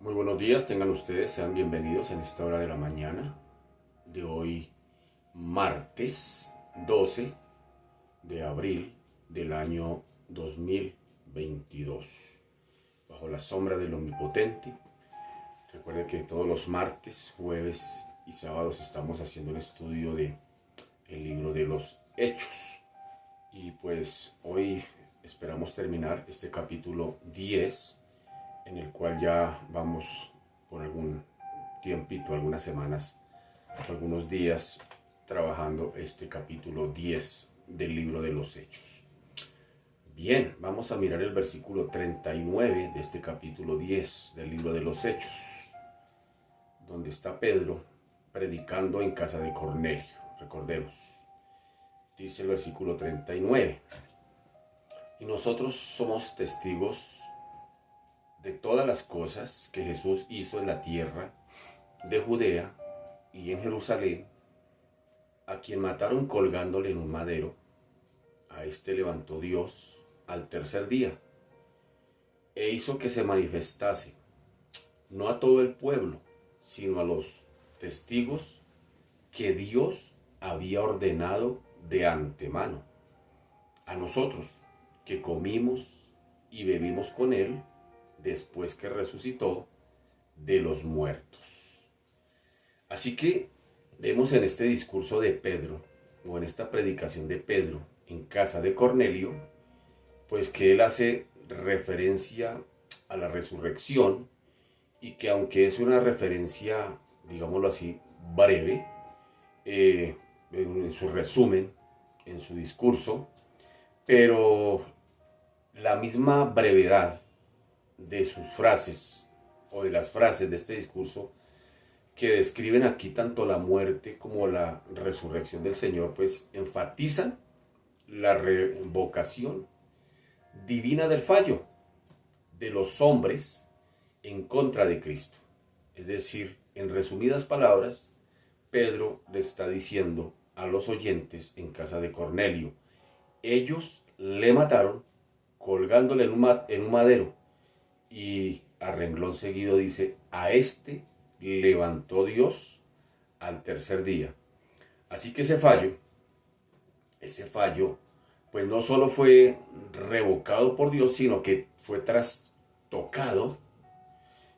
Muy buenos días, tengan ustedes, sean bienvenidos en esta hora de la mañana de hoy, martes 12 de abril del año 2022, bajo la sombra del Omnipotente. Recuerden que todos los martes, jueves y sábados estamos haciendo un estudio de el libro de los Hechos. Y pues hoy esperamos terminar este capítulo 10, en el cual ya vamos por algún tiempito, algunas semanas, algunos días trabajando este capítulo 10 del libro de los Hechos. Bien, vamos a mirar el versículo 39 de este capítulo 10 del libro de los Hechos, donde está Pedro predicando en casa de Cornelio. Recordemos, dice el versículo 39: y nosotros somos testigos de todas las cosas que Jesús hizo en la tierra de Judea y en Jerusalén, a quien mataron colgándole en un madero. A este levantó Dios al tercer día e hizo que se manifestase, no a todo el pueblo, sino a los testigos que Dios había ordenado de antemano, a nosotros que comimos y bebimos con él después que resucitó de los muertos. Así que vemos en este discurso de Pedro, o en esta predicación de Pedro en casa de Cornelio, pues que él hace referencia a la resurrección, y que aunque es una referencia, digámoslo así, breve, en su resumen, en su discurso, pero la misma brevedad de sus frases, o de las frases de este discurso, que describen aquí tanto la muerte como la resurrección del Señor, pues enfatizan la revocación divina del fallo de los hombres en contra de Cristo. Es decir, en resumidas palabras, Pedro le está diciendo a los oyentes en casa de Cornelio: ellos le mataron colgándole en un madero. Y a renglón seguido dice: a este levantó Dios al tercer día. Así que ese fallo, pues no solo fue revocado por Dios, sino que fue trastocado,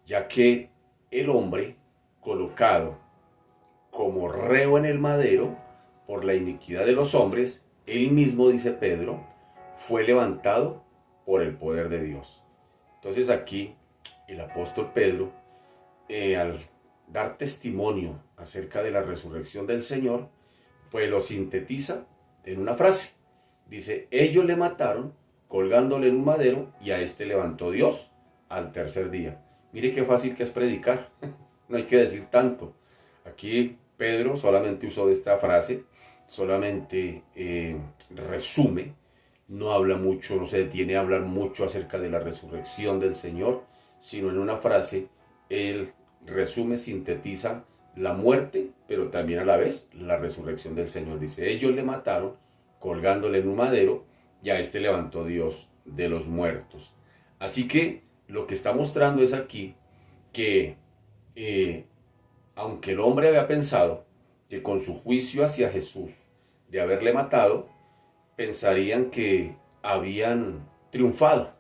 ya que el hombre colocado como reo en el madero por la iniquidad de los hombres, él mismo, dice Pedro, fue levantado por el poder de Dios. Entonces aquí el apóstol Pedro, al dar testimonio acerca de la resurrección del Señor, pues lo sintetiza en una frase. Dice: ellos le mataron colgándole en un madero, y a este levantó Dios al tercer día. Mire qué fácil que es predicar, no hay que decir tanto. Aquí Pedro solamente usó esta frase, solamente resume, no habla mucho, no se detiene a hablar mucho acerca de la resurrección del Señor, sino en una frase él resume, sintetiza la muerte, pero también a la vez la resurrección del Señor. Dice: ellos le mataron colgándole en un madero, y a este levantó Dios de los muertos. Así que lo que está mostrando es aquí que aunque el hombre había pensado que con su juicio hacia Jesús de haberle matado, pensarían que habían triunfado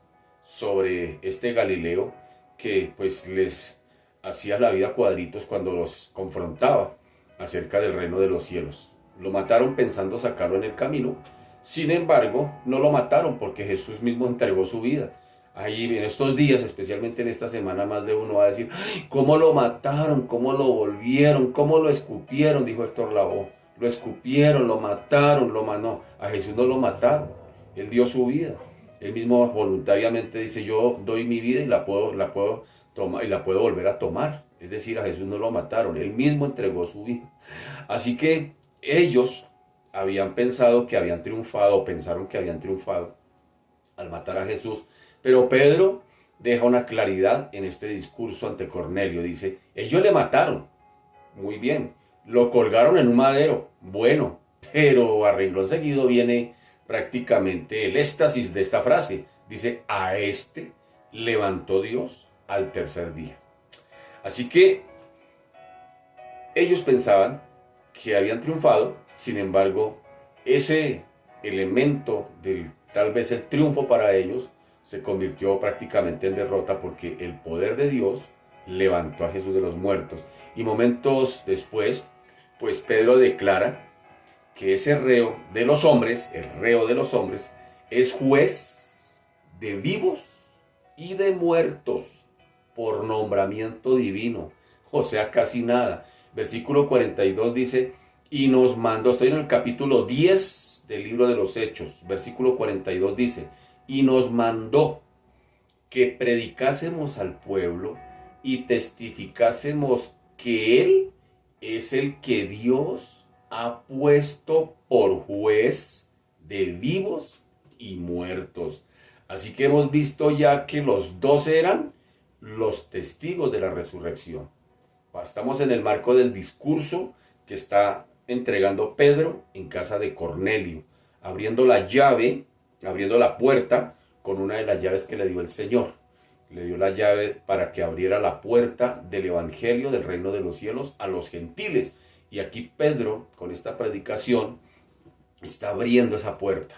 sobre este Galileo, que pues les hacía la vida cuadritos cuando los confrontaba acerca del reino de los cielos. Lo mataron pensando sacarlo en el camino. Sin embargo, no lo mataron porque Jesús mismo entregó su vida. Ahí en estos días, especialmente en esta semana, más de uno va a decir: ¿cómo lo mataron? ¿Cómo lo volvieron? ¿Cómo lo escupieron? Dijo Héctor Lavoe. Lo escupieron, lo mataron, lo manó. A Jesús no lo mataron. Él dio su vida. Él mismo voluntariamente dice: yo doy mi vida y la puedo tomar, y la puedo volver a tomar. Es decir, a Jesús no lo mataron. Él mismo entregó su vida. Así que ellos habían pensado que habían triunfado, o pensaron que habían triunfado al matar a Jesús. Pero Pedro deja una claridad en este discurso ante Cornelio. Dice: ellos le mataron. Muy bien. Lo colgaron en un madero. Bueno. Pero a renglón seguido viene prácticamente el éxtasis de esta frase. Dice: a este levantó Dios al tercer día. Así que ellos pensaban que habían triunfado, sin embargo, ese elemento del tal vez el triunfo para ellos se convirtió prácticamente en derrota porque el poder de Dios levantó a Jesús de los muertos. Y momentos después, pues Pedro declara que ese reo de los hombres, el reo de los hombres, es juez de vivos y de muertos por nombramiento divino. O sea, casi nada. Versículo 42 dice, y nos mandó, estoy en el capítulo 10 del libro de los Hechos, versículo 42 dice, y nos mandó que predicásemos al pueblo y testificásemos que Él es el que Dios ha puesto por juez de vivos y muertos. Así que hemos visto ya que los dos eran los testigos de la resurrección. Estamos en el marco del discurso que está entregando Pedro en casa de Cornelio, abriendo la llave, abriendo la puerta con una de las llaves que le dio el Señor. Le dio la llave para que abriera la puerta del evangelio del reino de los cielos a los gentiles. Y aquí Pedro, con esta predicación, está abriendo esa puerta,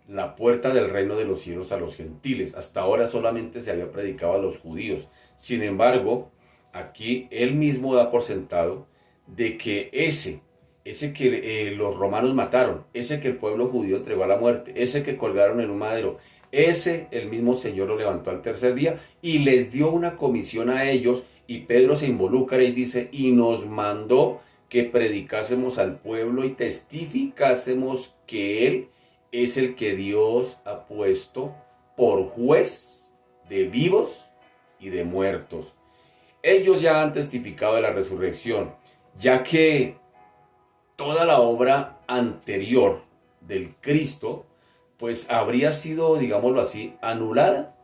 la puerta del reino de los cielos a los gentiles. Hasta ahora solamente se había predicado a los judíos. Sin embargo, aquí él mismo da por sentado de que ese que los romanos mataron, ese que el pueblo judío entregó a la muerte, ese que colgaron en un madero, ese el mismo Señor lo levantó al tercer día y les dio una comisión a ellos. Y Pedro se involucra y dice, y nos mandó que predicásemos al pueblo y testificásemos que Él es el que Dios ha puesto por juez de vivos y de muertos. Ellos ya han testificado de la resurrección, ya que toda la obra anterior del Cristo, pues habría sido, digámoslo así, anulada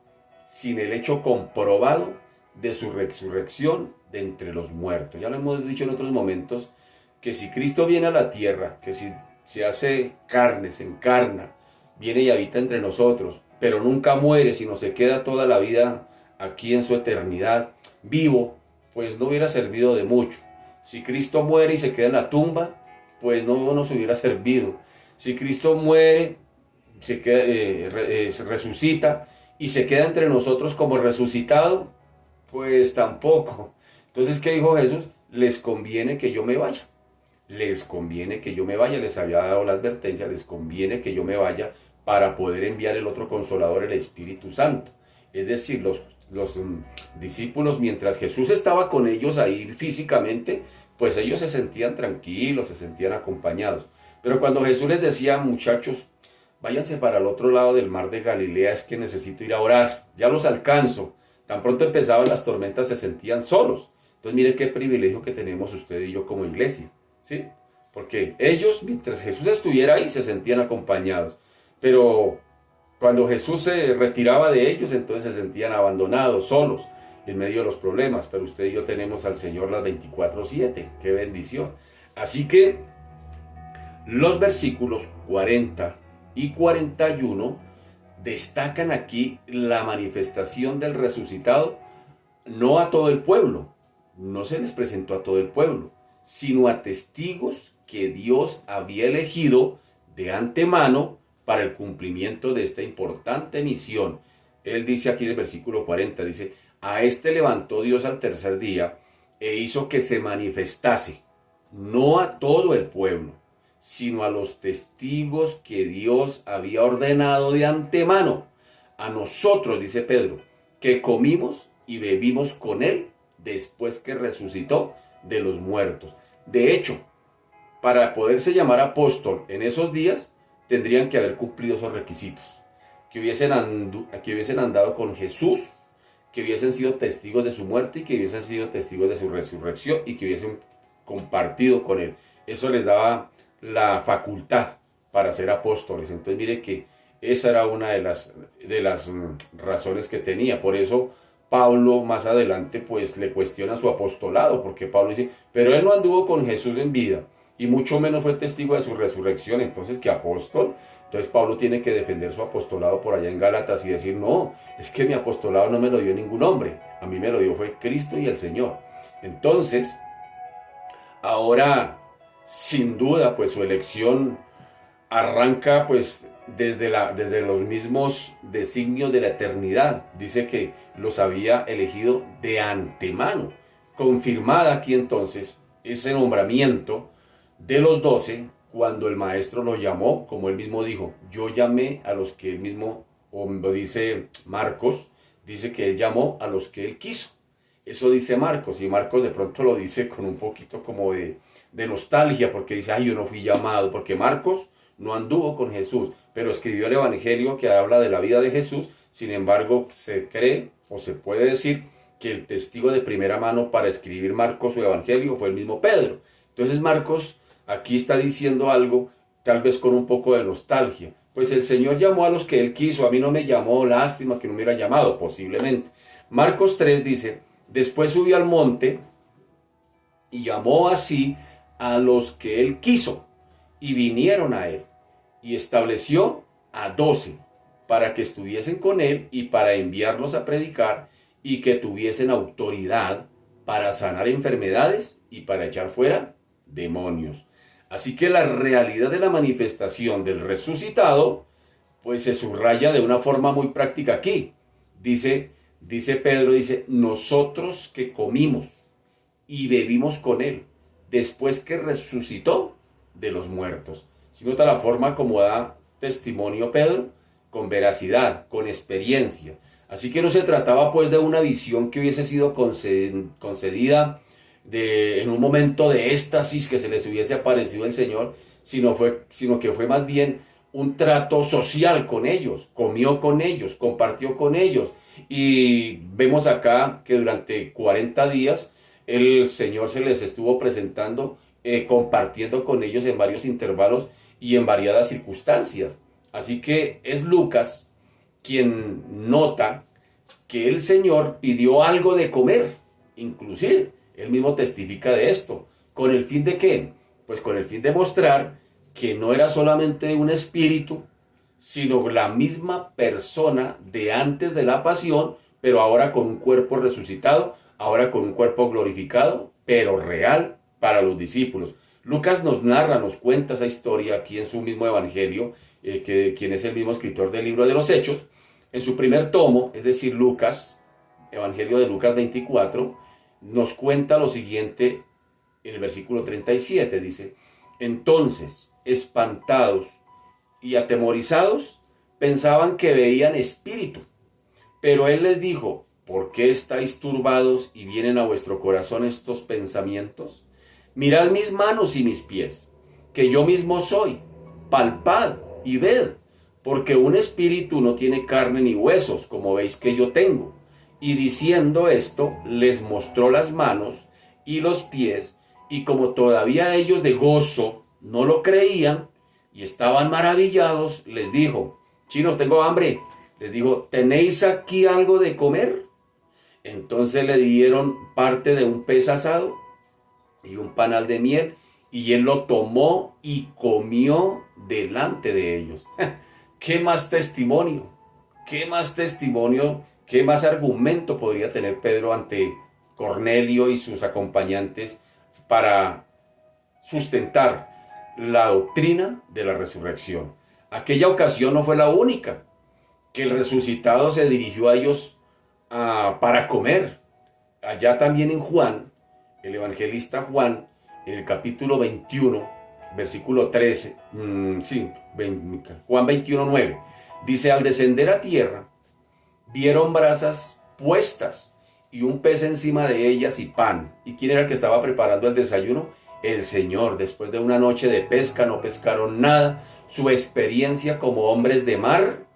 sin el hecho comprobado de su resurrección de entre los muertos. Ya lo hemos dicho en otros momentos, que si Cristo viene a la tierra, que si se hace carne, se encarna, viene y habita entre nosotros, pero nunca muere, sino se queda toda la vida aquí en su eternidad, vivo, pues no hubiera servido de mucho. Si Cristo muere y se queda en la tumba, pues no nos hubiera servido. Si Cristo muere, se resucita y se queda entre nosotros como resucitado, pues tampoco. Entonces, ¿qué dijo Jesús? Les conviene que yo me vaya. Les conviene que yo me vaya. Les había dado la advertencia, les conviene que yo me vaya para poder enviar el otro consolador, el Espíritu Santo. Es decir, los discípulos, mientras Jesús estaba con ellos ahí físicamente, pues ellos se sentían tranquilos, se sentían acompañados. Pero cuando Jesús les decía, muchachos, váyanse para el otro lado del mar de Galilea, es que necesito ir a orar, ya los alcanzo. Tan pronto empezaban las tormentas, se sentían solos. Entonces mire qué privilegio que tenemos usted y yo como iglesia, ¿sí? Porque ellos, mientras Jesús estuviera ahí, se sentían acompañados. Pero cuando Jesús se retiraba de ellos, entonces se sentían abandonados, solos, en medio de los problemas. Pero usted y yo tenemos al Señor las 24/7. ¡Qué bendición! Así que los versículos 40 y 41 destacan aquí la manifestación del resucitado, no a todo el pueblo, no se les presentó a todo el pueblo, sino a testigos que Dios había elegido de antemano para el cumplimiento de esta importante misión. Él dice aquí en el versículo 40, dice, a este levantó Dios al tercer día e hizo que se manifestase, no a todo el pueblo, sino a los testigos que Dios había ordenado de antemano. A nosotros, dice Pedro, que comimos y bebimos con Él después que resucitó de los muertos. De hecho, para poderse llamar apóstol en esos días, tendrían que haber cumplido esos requisitos. Que hubiesen andado con Jesús, que hubiesen sido testigos de su muerte y que hubiesen sido testigos de su resurrección y que hubiesen compartido con Él. Eso les daba la facultad para ser apóstoles. Entonces mire que esa era una de las razones que tenía. Por eso Pablo más adelante pues le cuestiona su apostolado, porque Pablo dice, pero él no anduvo con Jesús en vida y mucho menos fue testigo de su resurrección. Entonces, ¿qué apóstol? Entonces Pablo tiene que defender su apostolado por allá en Gálatas y decir, no, es que mi apostolado no me lo dio ningún hombre, a mí me lo dio fue Cristo y el Señor. Entonces, ahora, sin duda, pues su elección arranca pues desde los mismos designios de la eternidad. Dice que los había elegido de antemano. Confirmada aquí entonces ese nombramiento de los 12 cuando el maestro los llamó, como él mismo dijo, yo llamé a los que él mismo, o lo dice Marcos, dice que él llamó a los que él quiso. Eso dice Marcos, y Marcos de pronto lo dice con un poquito como de nostalgia, porque dice, ay, yo no fui llamado, porque Marcos no anduvo con Jesús, pero escribió el Evangelio que habla de la vida de Jesús. Sin embargo, se cree o se puede decir que el testigo de primera mano para escribir Marcos su Evangelio fue el mismo Pedro. Entonces Marcos aquí está diciendo algo, tal vez con un poco de nostalgia. Pues el Señor llamó a los que Él quiso, a mí no me llamó, lástima que no me hubiera llamado, posiblemente. Marcos 3 dice, después subió al monte y llamó así a los que Él quiso, y vinieron a Él, y estableció a 12 para que estuviesen con Él y para enviarlos a predicar y que tuviesen autoridad para sanar enfermedades y para echar fuera demonios. Así que la realidad de la manifestación del resucitado pues se subraya de una forma muy práctica aquí. Dice Pedro, dice, nosotros que comimos y bebimos con Él después que resucitó de los muertos. Si nota la forma como da testimonio Pedro, con veracidad, con experiencia. Así que no se trataba pues de una visión que hubiese sido concedida en un momento de éxtasis que se les hubiese aparecido el Señor, sino que fue más bien un trato social con ellos, comió con ellos, compartió con ellos. Y vemos acá que durante 40 días el Señor se les estuvo presentando, compartiendo con ellos en varios intervalos y en variadas circunstancias. Así que es Lucas quien nota que el Señor pidió algo de comer, inclusive él mismo testifica de esto. ¿Con el fin de qué? Pues con el fin de mostrar que no era solamente un espíritu, sino la misma persona de antes de la pasión, pero ahora con un cuerpo resucitado, ahora con un cuerpo glorificado, pero real para los discípulos. Lucas nos narra, nos cuenta esa historia aquí en su mismo evangelio, quien es el mismo escritor del libro de los Hechos. En su primer tomo, es decir, Lucas, Evangelio de Lucas 24, nos cuenta lo siguiente en el versículo 37, dice, entonces, espantados y atemorizados, pensaban que veían espíritu. Pero él les dijo, ¿por qué estáis turbados y vienen a vuestro corazón estos pensamientos? Mirad mis manos y mis pies, que yo mismo soy. Palpad y ved, porque un espíritu no tiene carne ni huesos, como veis que yo tengo. Y diciendo esto, les mostró las manos y los pies, y como todavía ellos de gozo no lo creían y estaban maravillados, les dijo, chinos, tengo hambre. Les dijo, ¿tenéis aquí algo de comer? Entonces le dieron parte de un pez asado y un panal de miel, y él lo tomó y comió delante de ellos. ¿Qué más testimonio? ¿Qué más testimonio? ¿Qué más argumento podría tener Pedro ante Cornelio y sus acompañantes para sustentar la doctrina de la resurrección? Aquella ocasión no fue la única que el resucitado se dirigió a ellos para comer. Allá también en Juan, el evangelista Juan, en el capítulo 21, versículo 13, Juan 21, 9, dice, al descender a tierra, vieron brasas puestas y un pez encima de ellas y pan. ¿Y quién era el que estaba preparando el desayuno? El Señor. Después de una noche de pesca no pescaron nada. Su experiencia como hombres de mar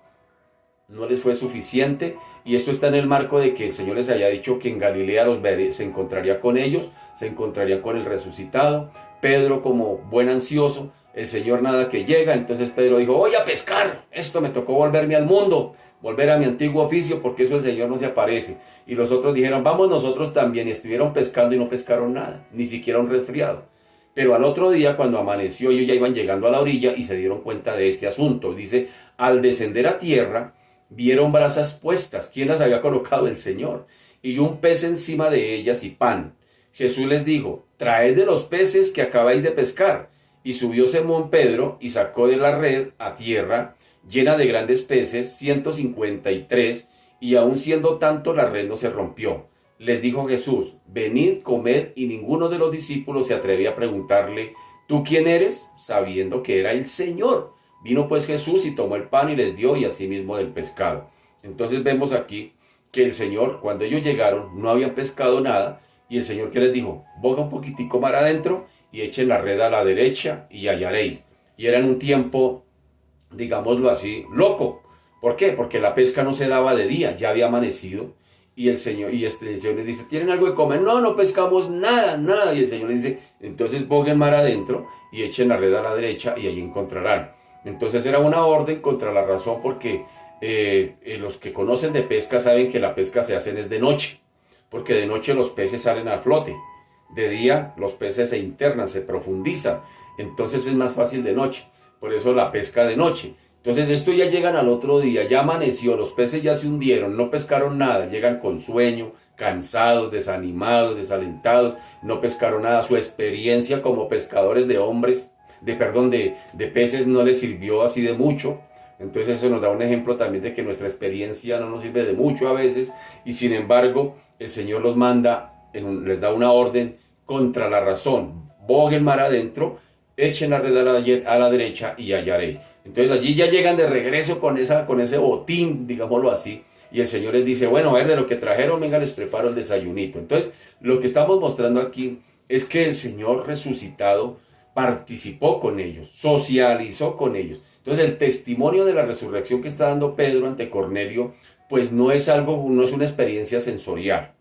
no les fue suficiente, y esto está en el marco de que el Señor les haya dicho que en Galilea se encontraría con ellos, se encontraría con el resucitado. Pedro, como buen ansioso, el Señor nada que llega, entonces Pedro dijo, voy a pescar, esto me tocó volverme al mundo, volver a mi antiguo oficio, porque eso el Señor no se aparece. Y los otros dijeron, vamos nosotros también, y estuvieron pescando y no pescaron nada, ni siquiera un resfriado. Pero al otro día, cuando amaneció, ellos ya iban llegando a la orilla y se dieron cuenta de este asunto. Dice, al descender a tierra, vieron brasas puestas. ¿Quién las había colocado? El Señor. Y un pez encima de ellas y pan. Jesús les dijo: traed de los peces que acabáis de pescar. Y subió Simón Pedro y sacó de la red a tierra, llena de grandes peces, 153, y aun siendo tanto la red no se rompió. Les dijo Jesús: venid, comed, y ninguno de los discípulos se atrevía a preguntarle: ¿tú quién eres?, sabiendo que era el Señor. Vino pues Jesús y tomó el pan y les dio, y asimismo del pescado. Entonces vemos aquí que el Señor, cuando ellos llegaron, no habían pescado nada, y el Señor, ¿qué les dijo? Boga un poquitico mar adentro y echen la red a la derecha y hallaréis. Y era en un tiempo, digámoslo así, loco. ¿Por qué? Porque la pesca no se daba de día, ya había amanecido. Y el Señor les dice: ¿tienen algo de comer? No, no pescamos nada, nada. Y el Señor les dice: entonces boguen mar adentro y echen la red a la derecha y allí encontrarán. Entonces era una orden contra la razón, porque los que conocen de pesca saben que la pesca se hace es de noche, porque de noche los peces salen al flote, de día los peces se internan, se profundizan, entonces es más fácil de noche, por eso la pesca de noche. Entonces esto ya llegan al otro día, ya amaneció, los peces ya se hundieron, no pescaron nada, llegan con sueño, cansados, desanimados, desalentados, no pescaron nada, su experiencia como pescadores de hombres, de peces no les sirvió así de mucho. Entonces eso nos da un ejemplo también de que nuestra experiencia no nos sirve de mucho a veces, y sin embargo el Señor los manda, les da una orden contra la razón: boguen mar adentro, echen la red a la derecha y hallaréis. Entonces allí ya llegan de regreso con ese botín, digámoslo así, y el Señor les dice: bueno, a ver, de lo que trajeron, venga, les preparo el desayunito. Entonces lo que estamos mostrando aquí es que el Señor resucitado participó con ellos, socializó con ellos. Entonces el testimonio de la resurrección que está dando Pedro ante Cornelio, pues no es una experiencia sensorial.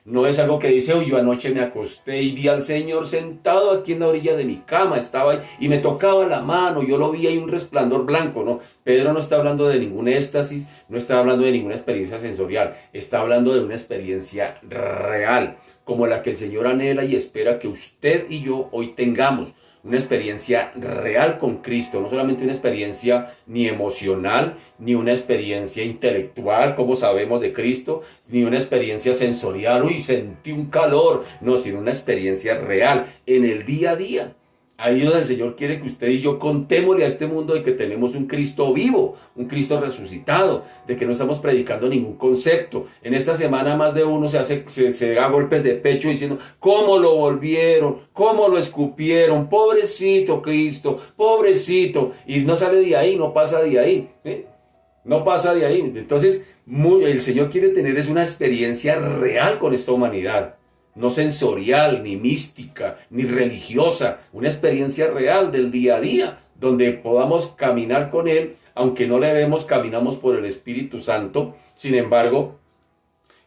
No es algo que dice: uy, yo anoche me acosté y vi al Señor sentado aquí en la orilla de mi cama, estaba ahí y me tocaba la mano, yo lo vi ahí, un resplandor blanco. No, Pedro no está hablando de ningún éxtasis, no está hablando de ninguna experiencia sensorial, está hablando de una experiencia real, como la que el Señor anhela y espera que usted y yo hoy tengamos. Una experiencia real con Cristo, no solamente una experiencia ni emocional, ni una experiencia intelectual, como sabemos de Cristo, ni una experiencia sensorial, uy, sentí un calor, no, sino una experiencia real en el día a día. Ahí es donde el Señor quiere que usted y yo contémosle a este mundo de que tenemos un Cristo vivo, un Cristo resucitado, de que no estamos predicando ningún concepto. En esta semana más de uno se da golpes de pecho diciendo: ¿cómo lo volvieron? ¿Cómo lo escupieron? Pobrecito Cristo, pobrecito. Y no sale de ahí, no pasa de ahí. No pasa de ahí. Entonces, el Señor quiere tener es una experiencia real con esta humanidad. No sensorial, ni mística, ni religiosa, una experiencia real del día a día, donde podamos caminar con Él, aunque no le vemos, caminamos por el Espíritu Santo. Sin embargo,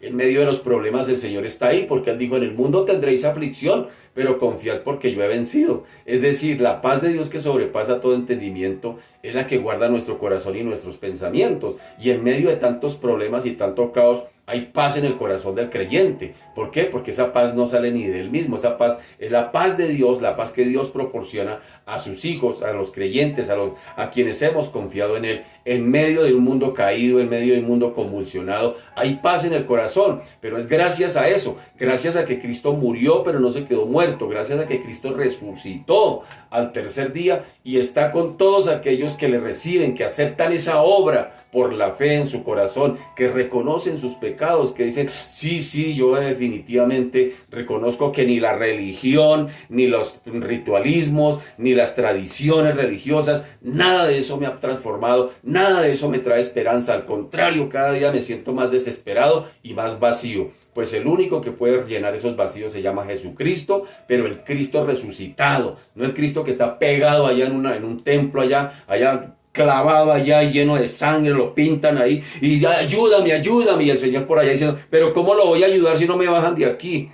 en medio de los problemas el Señor está ahí, porque Él dijo: en el mundo tendréis aflicción, pero confiad porque yo he vencido. Es decir, la paz de Dios que sobrepasa todo entendimiento es la que guarda nuestro corazón y nuestros pensamientos. Y en medio de tantos problemas y tanto caos, hay paz en el corazón del creyente. ¿Por qué? Porque esa paz no sale ni de él mismo. Esa paz es la paz de Dios, la paz que Dios proporciona a sus hijos, a los creyentes, a quienes hemos confiado en Él. En medio de un mundo caído, en medio de un mundo convulsionado, hay paz en el corazón. Pero es gracias a eso, gracias a que Cristo murió, pero no se quedó muerto. Gracias a que Cristo resucitó al tercer día y está con todos aquellos que le reciben, que aceptan esa obra por la fe en su corazón, que reconocen sus pecados, que dicen: sí, yo definitivamente reconozco que ni la religión, ni los ritualismos, ni las tradiciones religiosas, nada de eso me ha transformado, nada de eso me trae esperanza. Al contrario, cada día me siento más desesperado y más vacío. Pues el único que puede llenar esos vacíos se llama Jesucristo, pero el Cristo resucitado, no el Cristo que está pegado allá en un templo allá clavado allá lleno de sangre, lo pintan ahí y ayúdame, y el Señor por allá diciendo: pero ¿cómo lo voy a ayudar si no me bajan de aquí?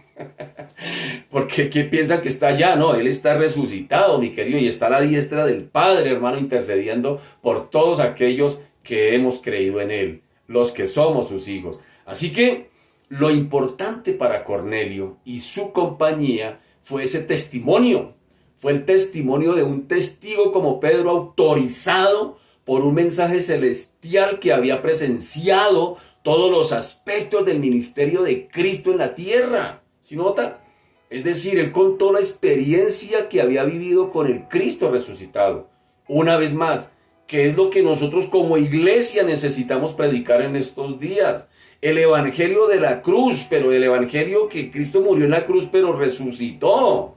Porque ¿qué piensan que está allá? No, Él está resucitado, mi querido, y está a la diestra del Padre, hermano, intercediendo por todos aquellos que hemos creído en Él, los que somos sus hijos. Así que lo importante para Cornelio y su compañía fue ese testimonio. Fue el testimonio de un testigo como Pedro, autorizado por un mensaje celestial que había presenciado todos los aspectos del ministerio de Cristo en la tierra. ¿Sí nota? Es decir, él contó la experiencia que había vivido con el Cristo resucitado. Una vez más, ¿qué es lo que nosotros como iglesia necesitamos predicar en estos días? El evangelio de la cruz, pero el evangelio que Cristo murió en la cruz, pero resucitó.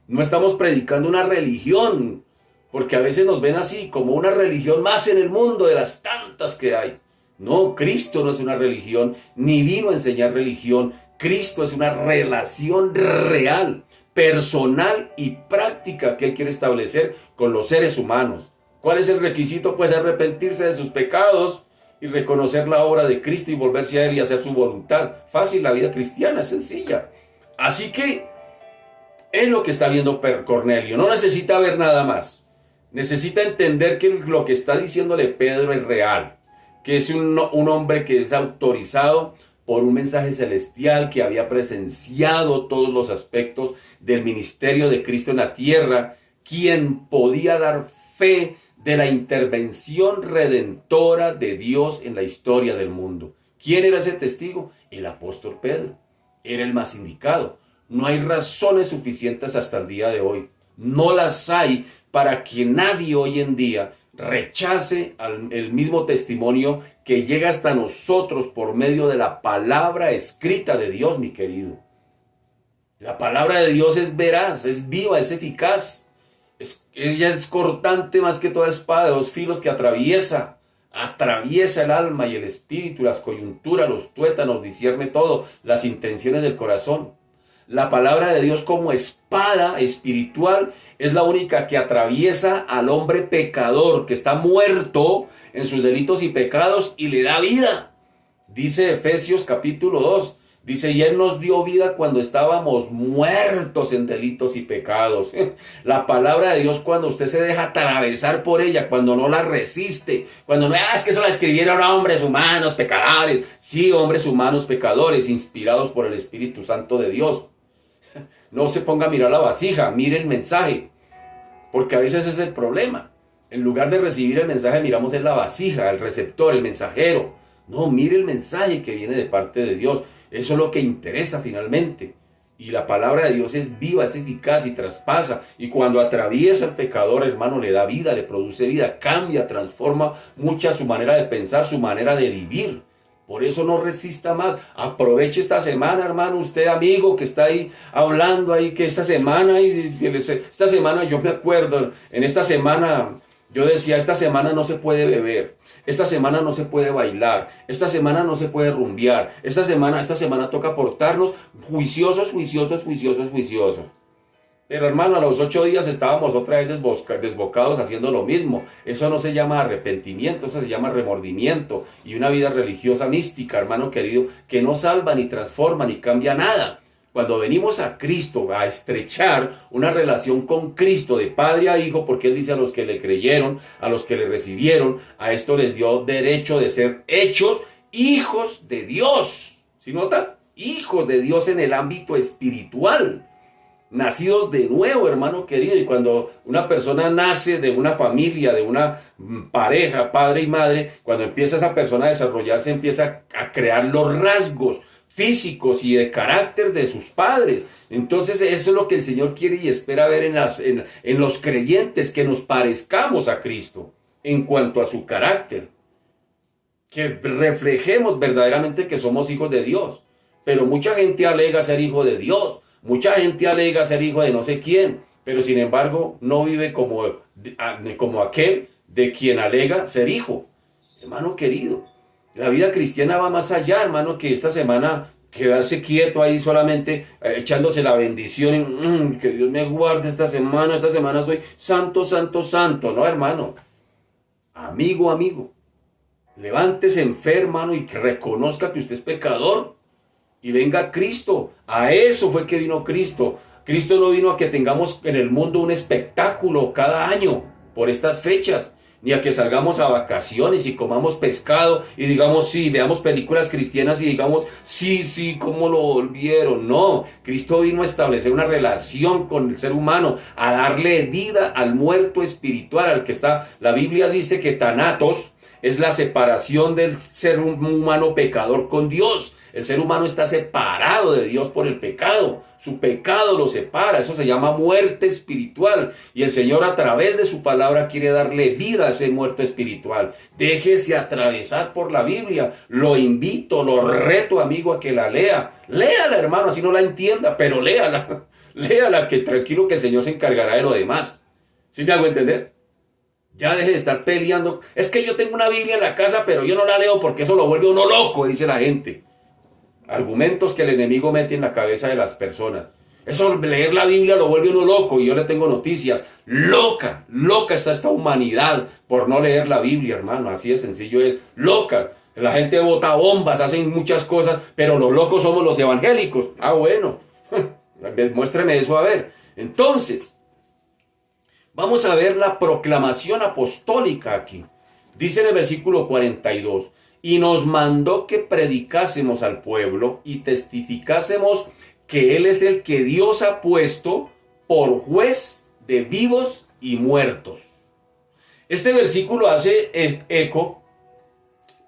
No estamos predicando una religión, porque a veces nos ven así, como una religión más en el mundo de las tantas que hay. No, Cristo no es una religión, ni vino a enseñar religión. Cristo es una relación real, personal y práctica que Él quiere establecer con los seres humanos. ¿Cuál es el requisito? Pues arrepentirse de sus pecados y reconocer la obra de Cristo y volverse a Él y hacer su voluntad. Fácil, la vida cristiana es sencilla. Así que es lo que está viendo Cornelio. No necesita ver nada más. Necesita entender que lo que está diciéndole Pedro es real. Que es un hombre que es autorizado por un mensaje celestial, que había presenciado todos los aspectos del ministerio de Cristo en la tierra, quien podía dar fe de la intervención redentora de Dios en la historia del mundo. ¿Quién era ese testigo? El apóstol Pedro. Era el más indicado. No hay razones suficientes hasta el día de hoy. No las hay para que nadie hoy en día rechace el mismo testimonio que llega hasta nosotros por medio de la palabra escrita de Dios, mi querido. La palabra de Dios es veraz, es viva, es eficaz. Ella es cortante más que toda espada de dos filos que atraviesa el alma y el espíritu, las coyunturas, los tuétanos, discierne todo, las intenciones del corazón. La palabra de Dios como espada espiritual es la única que atraviesa al hombre pecador que está muerto en sus delitos y pecados y le da vida. Dice Efesios capítulo 2, dice, y Él nos dio vida cuando estábamos muertos en delitos y pecados. La palabra de Dios, cuando usted se deja atravesar por ella, cuando no la resiste, cuando no es que eso la escribieron hombres humanos pecadores. Sí, hombres humanos pecadores, inspirados por el Espíritu Santo de Dios. No se ponga a mirar la vasija, mire el mensaje, porque a veces ese es el problema. En lugar de recibir el mensaje, miramos en la vasija, el receptor, el mensajero. No, mire el mensaje que viene de parte de Dios. Eso es lo que interesa finalmente. Y la palabra de Dios es viva, es eficaz y traspasa. Y cuando atraviesa al pecador, hermano, le da vida, le produce vida, cambia, transforma mucha su manera de pensar, su manera de vivir. Por eso no resista más. Aproveche esta semana, hermano, usted amigo que está ahí hablando ahí, que esta semana yo me acuerdo, en esta semana yo decía, esta semana no se puede beber, esta semana no se puede bailar, esta semana no se puede rumbear, esta semana toca portarnos juiciosos. Pero hermano, a los 8 días estábamos otra vez desbocados haciendo lo mismo. Eso no se llama arrepentimiento, eso se llama remordimiento. Y una vida religiosa mística, hermano querido, que no salva, ni transforma, ni cambia nada. Cuando venimos a Cristo, a estrechar una relación con Cristo de padre a hijo, porque Él dice a los que le creyeron, a los que le recibieron, a esto les dio derecho de ser hechos hijos de Dios. ¿Sí nota? Hijos de Dios en el ámbito espiritual. Nacidos de nuevo, hermano querido. Y cuando una persona nace de una familia, de una pareja, padre y madre, cuando empieza esa persona a desarrollarse, empieza a crear los rasgos físicos y de carácter de sus padres. Entonces eso es lo que el Señor quiere y espera ver en los creyentes, que nos parezcamos a Cristo en cuanto a su carácter, que reflejemos verdaderamente que somos hijos de Dios. Pero mucha gente alega ser hijo de Dios. Mucha gente alega ser hijo de no sé quién, pero sin embargo no vive como aquel de quien alega ser hijo. Hermano querido, la vida cristiana va más allá, hermano, que esta semana quedarse quieto ahí solamente echándose la bendición y que Dios me guarde esta semana soy santo, santo, santo. No, hermano, amigo, levántese en fe, hermano, y que reconozca que usted es pecador. Y venga a Cristo. A eso fue que vino Cristo. Cristo no vino a que tengamos en el mundo un espectáculo cada año por estas fechas, ni a que salgamos a vacaciones y comamos pescado y digamos sí, veamos películas cristianas y digamos sí, cómo lo volvieron. No, Cristo vino a establecer una relación con el ser humano, a darle vida al muerto espiritual, al que está, la Biblia dice que Thanatos es la separación del ser humano pecador con Dios. El ser humano está separado de Dios por el pecado. Su pecado lo separa. Eso se llama muerte espiritual. Y el Señor a través de su palabra quiere darle vida a ese muerto espiritual. Déjese atravesar por la Biblia. Lo invito, lo reto, amigo, a que la lea. Léala, hermano, así no la entienda, pero léala. Léala, que tranquilo que el Señor se encargará de lo demás. ¿Sí me hago entender? Ya deje de estar peleando. Es que yo tengo una Biblia en la casa, pero yo no la leo porque eso lo vuelve uno loco, dice la gente. Argumentos que el enemigo mete en la cabeza de las personas. Eso, leer la Biblia lo vuelve uno loco. Y yo le tengo noticias. Loca está esta humanidad por no leer la Biblia, hermano. Así de sencillo es. Loca. La gente bota bombas, hacen muchas cosas, pero los locos somos los evangélicos. Ah, bueno. Muéstreme eso a ver. Entonces, vamos a ver la proclamación apostólica aquí. Dice en el versículo 42. Y nos mandó que predicásemos al pueblo y testificásemos que Él es el que Dios ha puesto por juez de vivos y muertos. Este versículo hace eco,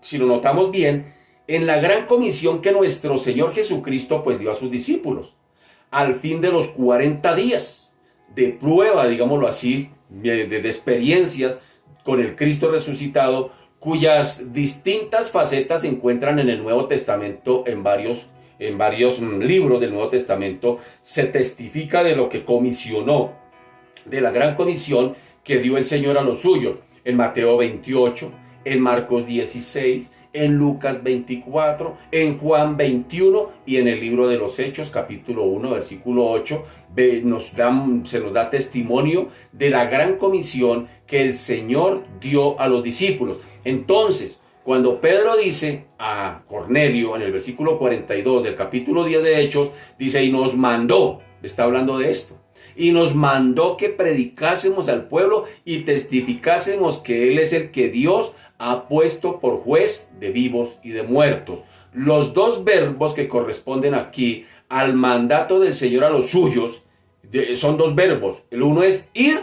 si lo notamos bien, en la gran comisión que nuestro Señor Jesucristo pues dio a sus discípulos. Al fin de los 40 días de prueba, digámoslo así, de experiencias con el Cristo resucitado, cuyas distintas facetas se encuentran en el Nuevo Testamento, en varios libros del Nuevo Testamento, se testifica de lo que comisionó, de la gran comisión que dio el Señor a los suyos, en Mateo 28, en Marcos 16, en Lucas 24, en Juan 21 y en el libro de los Hechos, capítulo 1, versículo 8, se nos da testimonio de la gran comisión que el Señor dio a los discípulos. Entonces, cuando Pedro dice a Cornelio en el versículo 42 del capítulo 10 de Hechos, dice, y nos mandó, está hablando de esto, y nos mandó que predicásemos al pueblo y testificásemos que Él es el que Dios ha puesto por juez de vivos y de muertos. Los dos verbos que corresponden aquí al mandato del Señor a los suyos son dos verbos. El uno es ir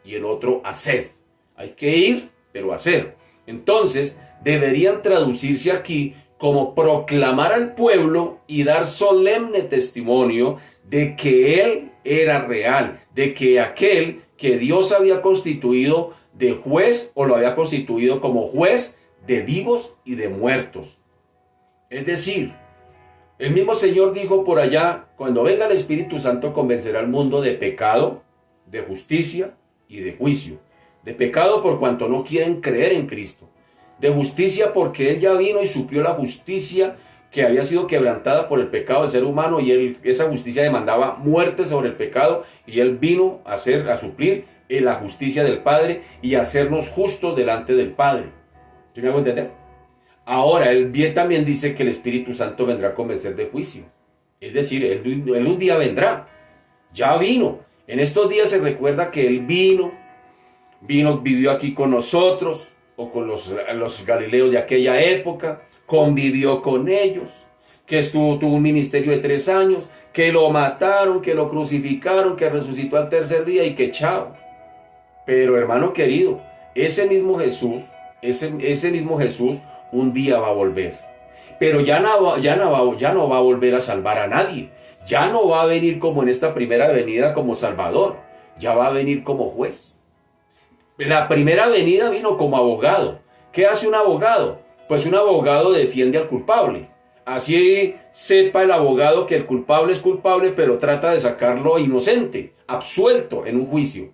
y el otro hacer. Hay que ir, pero hacer. Entonces, deberían traducirse aquí como proclamar al pueblo y dar solemne testimonio de que Él era real, de que aquel que Dios había constituido de juez o lo había constituido como juez de vivos y de muertos. Es decir, el mismo Señor dijo por allá, cuando venga el Espíritu Santo convencerá al mundo de pecado, de justicia y de juicio. De pecado por cuanto no quieren creer en Cristo. De justicia porque Él ya vino y suplió la justicia que había sido quebrantada por el pecado del ser humano, y esa justicia demandaba muerte sobre el pecado, y Él vino a suplir la justicia del Padre y a hacernos justos delante del Padre. ¿Sí me hago entender? Ahora, Él bien también dice que el Espíritu Santo vendrá a convencer de juicio. Es decir, Él un día vendrá. Ya vino. En estos días se recuerda que Él vino, vivió aquí con nosotros, o con los galileos de aquella época, convivió con ellos, que tuvo un ministerio de 3 años, que lo mataron, que lo crucificaron, que resucitó al tercer día y que chao. Pero hermano querido, ese mismo Jesús un día va a volver. Pero ya no va a volver a salvar a nadie. Ya no va a venir como en esta primera venida como Salvador. Ya va a venir como juez. La primera venida vino como abogado. ¿Qué hace un abogado? Pues un abogado defiende al culpable. Así sepa el abogado que el culpable es culpable, pero trata de sacarlo inocente, absuelto en un juicio.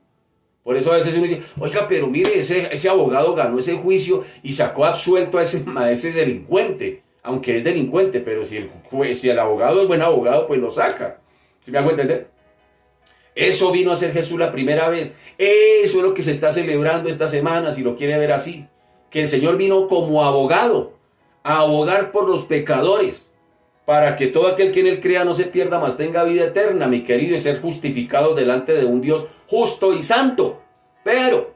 Por eso a veces uno dice, oiga, pero mire, ese abogado ganó ese juicio y sacó absuelto a ese delincuente. Aunque es delincuente, pero si el abogado es buen abogado, pues lo saca. ¿Sí me hago entender? Eso vino a ser Jesús la primera vez. Eso es lo que se está celebrando esta semana, si lo quiere ver así. Que el Señor vino como abogado, a abogar por los pecadores, para que todo aquel que en Él crea no se pierda, mas tenga vida eterna, mi querido, y ser justificados delante de un Dios justo y santo. Pero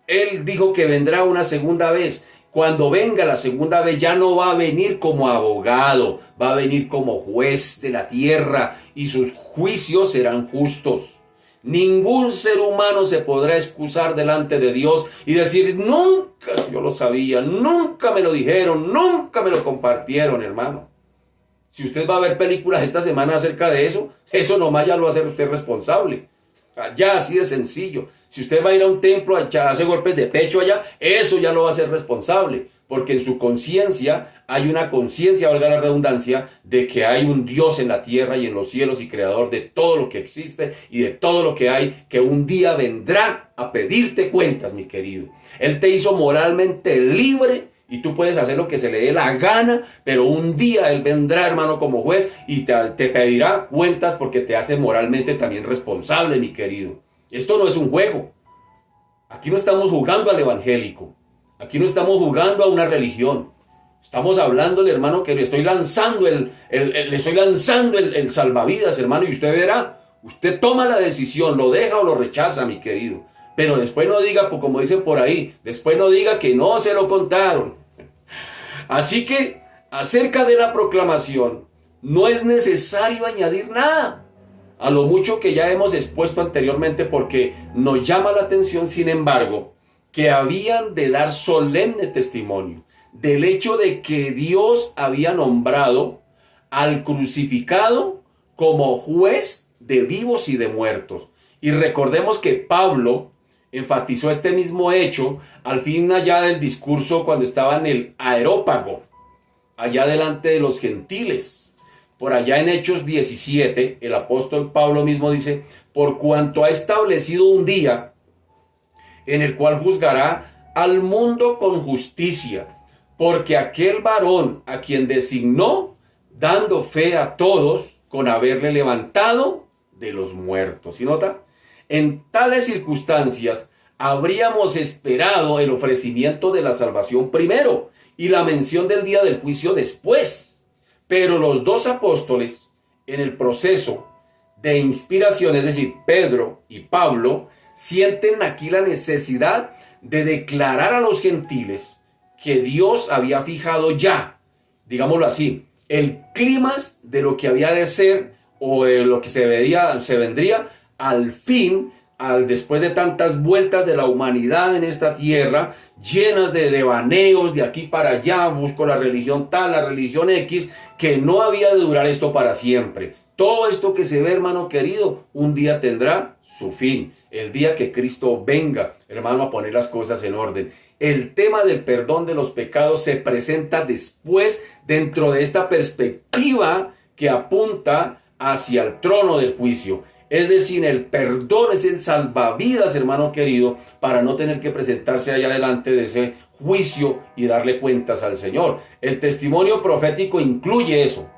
Él dijo que vendrá una segunda vez. Cuando venga la segunda vez ya no va a venir como abogado, va a venir como juez de la tierra, y sus juicios serán justos. Ningún ser humano se podrá excusar delante de Dios y decir, nunca yo lo sabía, nunca me lo dijeron, nunca me lo compartieron, hermano. Si usted va a ver películas esta semana acerca de eso nomás ya lo va a hacer usted responsable. Ya así de sencillo. Si usted va a ir a un templo a hacer golpes de pecho allá, eso ya lo va a hacer responsable. Porque en su conciencia hay una conciencia, valga la redundancia, de que hay un Dios en la tierra y en los cielos y creador de todo lo que existe y de todo lo que hay, que un día vendrá a pedirte cuentas, mi querido. Él te hizo moralmente libre y tú puedes hacer lo que se le dé la gana, pero un día Él vendrá, hermano, como juez y te pedirá cuentas porque te hace moralmente también responsable, mi querido. Esto no es un juego. Aquí no estamos jugando al evangélico. Aquí no estamos jugando a una religión. Estamos hablándole, hermano, que le estoy lanzando el salvavidas, hermano, y usted verá. Usted toma la decisión, lo deja o lo rechaza, mi querido. Pero después no diga, como dicen por ahí, después no diga que no se lo contaron. Así que, acerca de la proclamación, no es necesario añadir nada a lo mucho que ya hemos expuesto anteriormente, porque nos llama la atención, sin embargo, que habían de dar solemne testimonio del hecho de que Dios había nombrado al crucificado como juez de vivos y de muertos. Y recordemos que Pablo enfatizó este mismo hecho al fin allá del discurso cuando estaba en el Areópago, allá delante de los gentiles. Por allá en Hechos 17, el apóstol Pablo mismo dice, por cuanto ha establecido un día en el cual juzgará al mundo con justicia, porque aquel varón a quien designó, dando fe a todos con haberle levantado de los muertos. ¿Sí nota? En tales circunstancias habríamos esperado el ofrecimiento de la salvación primero y la mención del día del juicio después. Pero los dos apóstoles, en el proceso de inspiración, es decir, Pedro y Pablo, sienten aquí la necesidad de declarar a los gentiles que Dios había fijado ya, digámoslo así, el clímax de lo que había de ser o de lo que se vendría al fin, después de tantas vueltas de la humanidad en esta tierra, llenas de devaneos de aquí para allá, busco la religión tal, la religión X, que no había de durar esto para siempre. Todo esto que se ve, hermano querido, un día tendrá su fin. El día que Cristo venga, hermano, a poner las cosas en orden. El tema del perdón de los pecados se presenta después dentro de esta perspectiva que apunta hacia el trono del juicio. Es decir, el perdón es el salvavidas, hermano querido, para no tener que presentarse allá delante de ese juicio y darle cuentas al Señor. El testimonio profético incluye eso.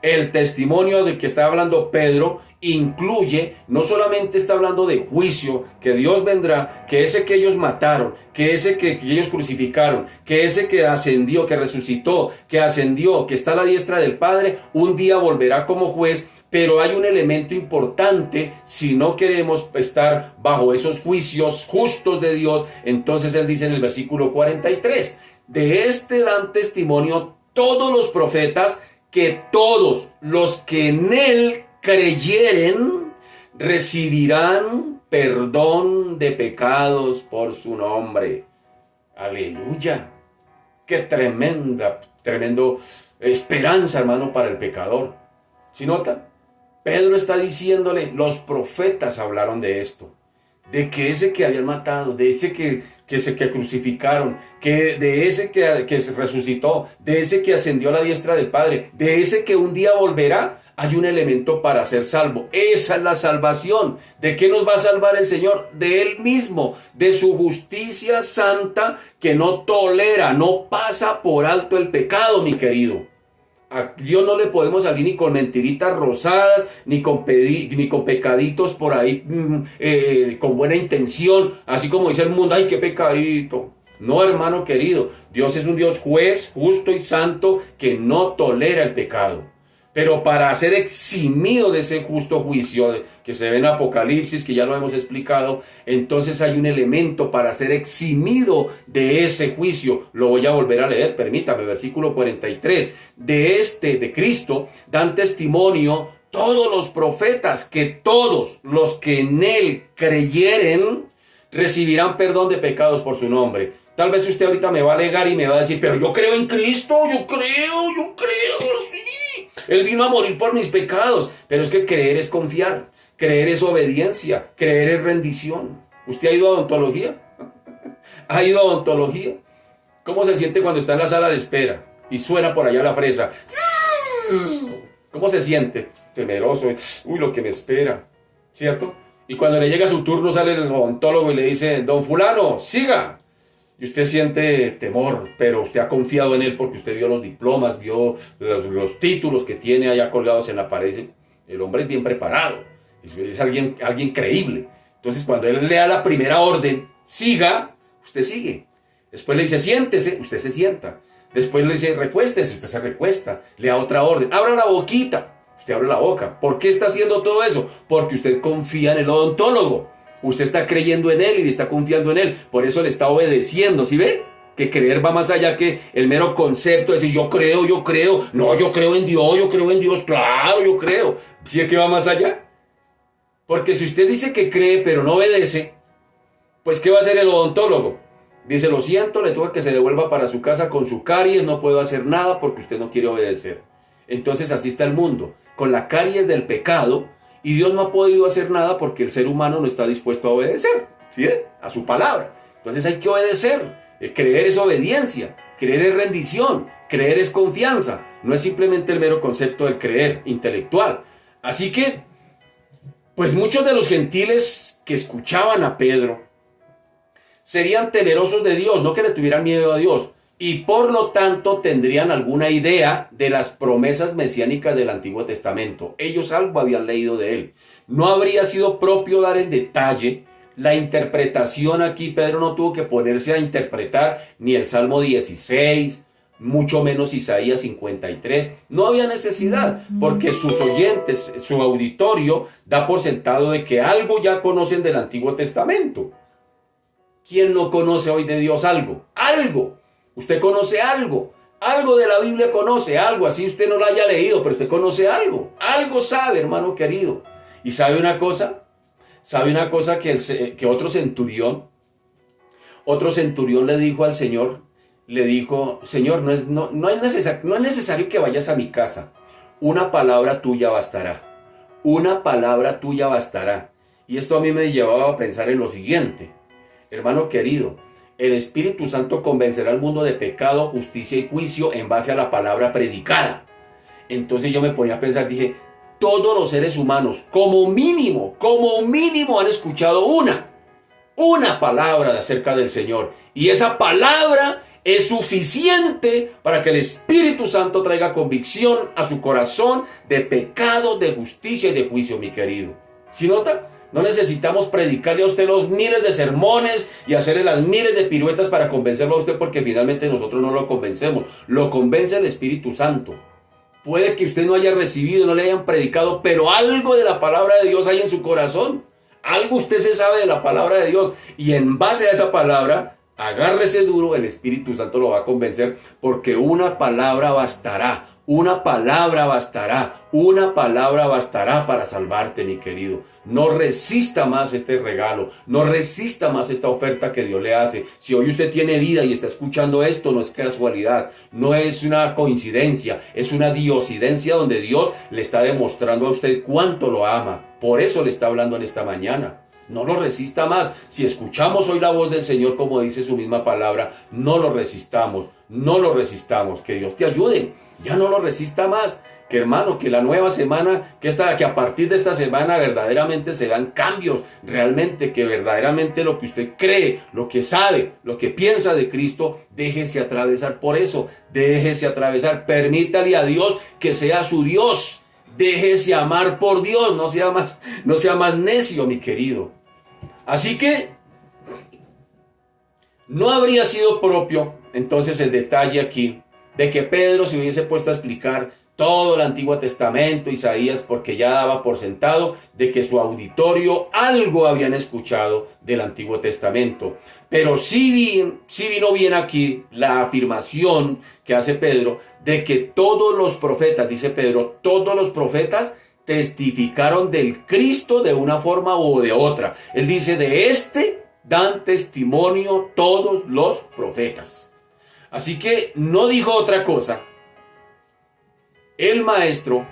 El testimonio del que está hablando Pedro incluye, no solamente está hablando de juicio, que Dios vendrá, que ese que ellos mataron, que ese que ellos crucificaron, que ese que ascendió, que resucitó, que ascendió, que está a la diestra del Padre, un día volverá como juez. Pero hay un elemento importante: si no queremos estar bajo esos juicios justos de Dios, entonces Él dice en el versículo 43, de este dan testimonio todos los profetas, que todos los que en Él creyeren recibirán perdón de pecados por su nombre. Aleluya. Qué tremendo esperanza, hermano, para el pecador. ¿Sí nota? Pedro está diciéndole, los profetas hablaron de esto, de que ese que habían matado, de ese que crucificaron, de ese que se resucitó, de ese que ascendió a la diestra del Padre, de ese que un día volverá, hay un elemento para ser salvo. Esa es la salvación. ¿De qué nos va a salvar el Señor? De Él mismo, de su justicia santa que no tolera, no pasa por alto el pecado, mi querido. A Dios no le podemos salir ni con mentiritas rosadas, ni con pecaditos por ahí con buena intención, así como dice el mundo, ay, qué pecadito. No, hermano querido, Dios es un Dios juez, justo y santo, que no tolera el pecado. Pero para ser eximido de ese justo juicio que se ve en Apocalipsis, que ya lo hemos explicado, entonces hay un elemento para ser eximido de ese juicio. Lo voy a volver a leer, permítame, versículo 43. De Cristo dan testimonio todos los profetas, que todos los que en él creyeren recibirán perdón de pecados por su nombre. Tal vez usted ahorita me va a alegar y me va a decir, pero yo creo en Cristo, yo creo, sí. Él vino a morir por mis pecados. Pero es que creer es confiar, creer es obediencia, creer es rendición. ¿Usted ha ido a odontología? ¿Ha ido a odontología? ¿Cómo se siente cuando está en la sala de espera y suena por allá la fresa? ¿Cómo se siente? Temeroso. Uy, lo que me espera, ¿cierto? Y cuando le llega su turno sale el odontólogo y le dice, don fulano, siga. Y usted siente temor, pero usted ha confiado en él porque usted vio los diplomas, vio los títulos que tiene allá colgados en la pared. El hombre es bien preparado, es alguien creíble. Entonces cuando él le da la primera orden, siga, usted sigue. Después le dice, siéntese, usted se sienta. Después le dice, recuéstese, usted se recuesta. Le da otra orden, abra la boquita, usted abre la boca. ¿Por qué está haciendo todo eso? Porque usted confía en el odontólogo. Usted está creyendo en él y está confiando en él. Por eso le está obedeciendo, ¿sí ve? Que creer va más allá que el mero concepto de decir yo creo. No, yo creo en Dios, claro, yo creo. ¿Sí es que va más allá? Porque si usted dice que cree pero no obedece, pues ¿qué va a hacer el odontólogo? Dice, lo siento, le toca que se devuelva para su casa con su caries, no puedo hacer nada porque usted no quiere obedecer. Entonces así está el mundo, con la caries del pecado, y Dios no ha podido hacer nada porque el ser humano no está dispuesto a obedecer, ¿sí? A su palabra. Entonces hay que obedecer. Creer es obediencia, creer es rendición, creer es confianza. No es simplemente el mero concepto del creer intelectual. Así que, pues muchos de los gentiles que escuchaban a Pedro serían temerosos de Dios, no que le tuvieran miedo a Dios, y por lo tanto tendrían alguna idea de las promesas mesiánicas del Antiguo Testamento. Ellos algo habían leído de él. No habría sido propio dar en detalle la interpretación aquí. Pedro no tuvo que ponerse a interpretar ni el Salmo 16, mucho menos Isaías 53. No había necesidad, porque sus oyentes, su auditorio, da por sentado de que algo ya conocen del Antiguo Testamento. ¿Quién no conoce hoy de Dios algo? Algo. Usted conoce algo de la Biblia conoce, algo, así usted no lo haya leído, pero usted conoce algo sabe, hermano querido. ¿Y sabe una cosa? Que otro centurión le dijo al Señor, Señor, no es necesario que vayas a mi casa, una palabra tuya bastará, Y esto a mí me llevaba a pensar en lo siguiente, hermano querido, el Espíritu Santo convencerá al mundo de pecado, justicia y juicio en base a la palabra predicada. Entonces yo me ponía a pensar, dije, todos los seres humanos, como mínimo, han escuchado una palabra acerca del Señor. Y esa palabra es suficiente para que el Espíritu Santo traiga convicción a su corazón de pecado, de justicia y de juicio, mi querido. ¿Sí nota? No necesitamos predicarle a usted los miles de sermones y hacerle las miles de piruetas para convencerlo a usted, porque finalmente nosotros no lo convencemos. Lo convence el Espíritu Santo. Puede que usted no haya recibido, no le hayan predicado, pero algo de la palabra de Dios hay en su corazón. Algo usted se sabe de la palabra de Dios. Y en base a esa palabra, agárrese duro, el Espíritu Santo lo va a convencer, porque una palabra bastará. Una palabra bastará para salvarte, mi querido. No resista más este regalo, no resista más esta oferta que Dios le hace. Si hoy usted tiene vida y está escuchando esto, no es casualidad, no es una coincidencia, es una diosidencia donde Dios le está demostrando a usted cuánto lo ama. Por eso le está hablando en esta mañana. No lo resista más. Si escuchamos hoy la voz del Señor, como dice su misma palabra, no lo resistamos. Que Dios te ayude. Ya no lo resista más. Que hermano, que la nueva semana, que a partir de esta semana verdaderamente se dan cambios. Realmente, que verdaderamente lo que usted cree, lo que sabe, lo que piensa de Cristo, déjese atravesar por eso. Déjese atravesar. Permítale a Dios que sea su Dios. Déjese amar por Dios. No sea más necio, mi querido. Así que no habría sido propio entonces el detalle aquí de que Pedro se hubiese puesto a explicar todo el Antiguo Testamento, Isaías, porque ya daba por sentado de que su auditorio algo habían escuchado del Antiguo Testamento. Pero sí vino bien aquí la afirmación que hace Pedro de que todos los profetas, dice Pedro, todos los profetas testificaron del Cristo de una forma u de otra. Él dice, de este dan testimonio todos los profetas. Así que no dijo otra cosa. El maestro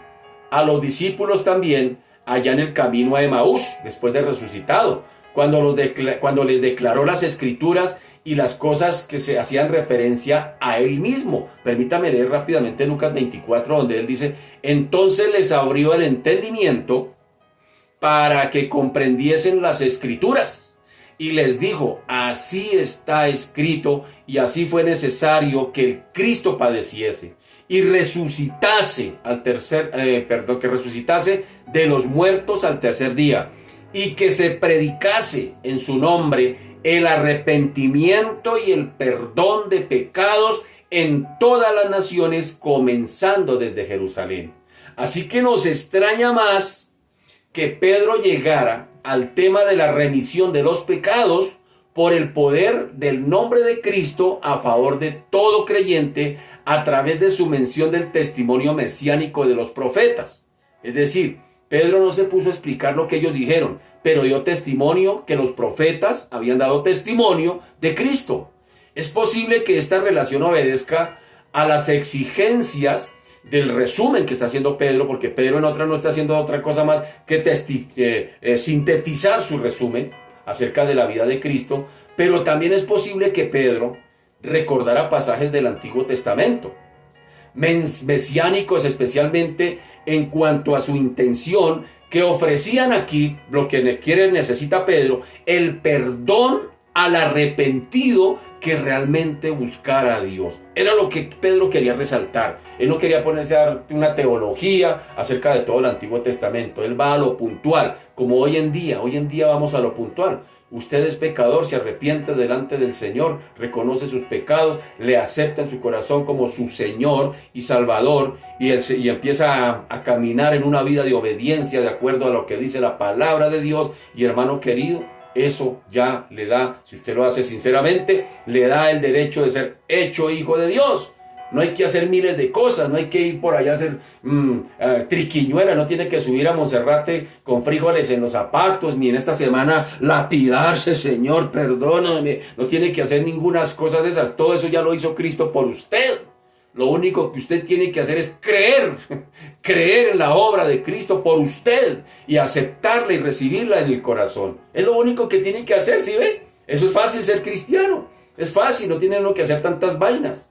a los discípulos también allá en el camino a Emaús, después de resucitado, cuando les declaró las escrituras y las cosas que se hacían referencia a él mismo. Permítame leer rápidamente Lucas 24, donde él dice, entonces les abrió el entendimiento para que comprendiesen las escrituras. Y les dijo, así está escrito, y así fue necesario que el Cristo padeciese y resucitase que resucitase de los muertos al tercer día, y que se predicase en su nombre el arrepentimiento y el perdón de pecados en todas las naciones, comenzando desde Jerusalén. Así que nos extraña más que Pedro llegara al tema de la remisión de los pecados por el poder del nombre de Cristo a favor de todo creyente a través de su mención del testimonio mesiánico de los profetas. Es decir, Pedro no se puso a explicar lo que ellos dijeron, pero dio testimonio que los profetas habían dado testimonio de Cristo. Es posible que esta relación obedezca a las exigencias del resumen que está haciendo Pedro, porque Pedro en otra no está haciendo otra cosa más que sintetizar su resumen acerca de la vida de Cristo, pero también es posible que Pedro recordara pasajes del Antiguo Testamento, mesiánicos especialmente en cuanto a su intención, que ofrecían aquí lo que necesita Pedro, el perdón al arrepentido que realmente buscara a Dios. Era lo que Pedro quería resaltar. Él no quería ponerse a dar una teología acerca de todo el Antiguo Testamento. Él va a lo puntual, como hoy en día vamos a lo puntual. Usted es pecador, se arrepiente delante del Señor, reconoce sus pecados, le acepta en su corazón como su Señor y Salvador, y empieza a caminar en una vida de obediencia de acuerdo a lo que dice la palabra de Dios. Y hermano querido, eso ya le da, si usted lo hace sinceramente, le da el derecho de ser hecho hijo de Dios. No hay que hacer miles de cosas, no hay que ir por allá a hacer triquiñuela, no tiene que subir a Monserrate con frijoles en los zapatos, ni en esta semana lapidarse, Señor, perdóname. No tiene que hacer ninguna cosa de esas, todo eso ya lo hizo Cristo por usted. Lo único que usted tiene que hacer es creer en la obra de Cristo por usted y aceptarla y recibirla en el corazón. Es lo único que tiene que hacer, ¿sí ve? Eso es fácil, ser cristiano. Es fácil, no tiene uno que hacer tantas vainas.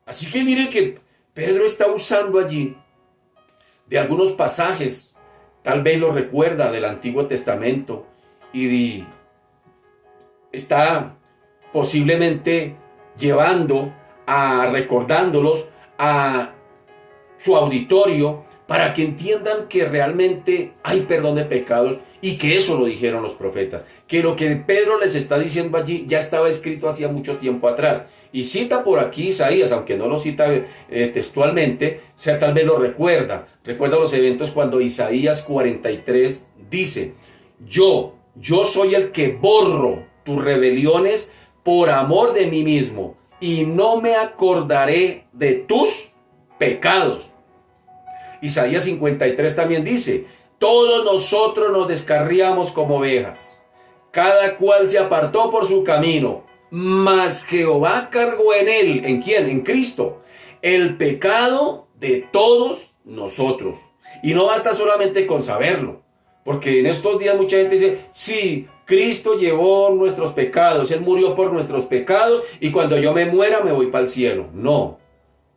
Así que miren que Pedro está usando allí de algunos pasajes, tal vez lo recuerda del Antiguo Testamento, y está posiblemente recordándolos a su auditorio para que entiendan que realmente hay perdón de pecados y que eso lo dijeron los profetas, que lo que Pedro les está diciendo allí ya estaba escrito hacía mucho tiempo atrás. Y cita por aquí Isaías, aunque no lo cita textualmente, tal vez lo recuerda los eventos cuando Isaías 43 dice, yo soy el que borro tus rebeliones por amor de mí mismo, y no me acordaré de tus pecados. Isaías 53 también dice, todos nosotros nos descarriamos como ovejas, cada cual se apartó por su camino, mas Jehová cargó en él, ¿en quién? En Cristo, el pecado de todos nosotros. Y no basta solamente con saberlo, porque en estos días mucha gente dice, sí, Cristo llevó nuestros pecados, Él murió por nuestros pecados y cuando yo me muera me voy para el cielo. No,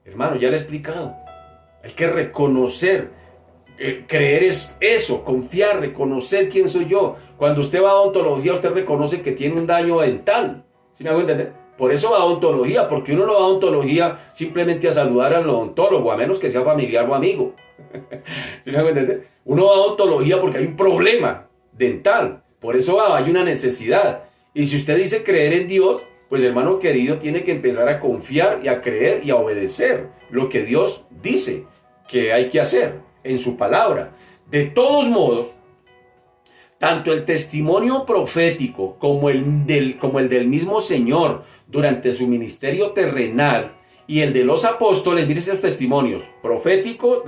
hermano, ya le he explicado. Hay que reconocer, creer es eso, confiar, reconocer quién soy yo. Cuando usted va a odontología, usted reconoce que tiene un daño dental. ¿Sí me hago entender? Por eso va a odontología, porque uno no va a odontología simplemente a saludar al odontólogo, a menos que sea familiar o amigo. ¿Sí me hago entender? Uno va a odontología porque hay un problema dental. Por eso hay una necesidad. Y si usted dice creer en Dios, pues hermano querido, tiene que empezar a confiar y a creer y a obedecer lo que Dios dice que hay que hacer en su palabra. De todos modos, tanto el testimonio profético como el del mismo Señor durante su ministerio terrenal Y el de los apóstoles, miren esos testimonios, profético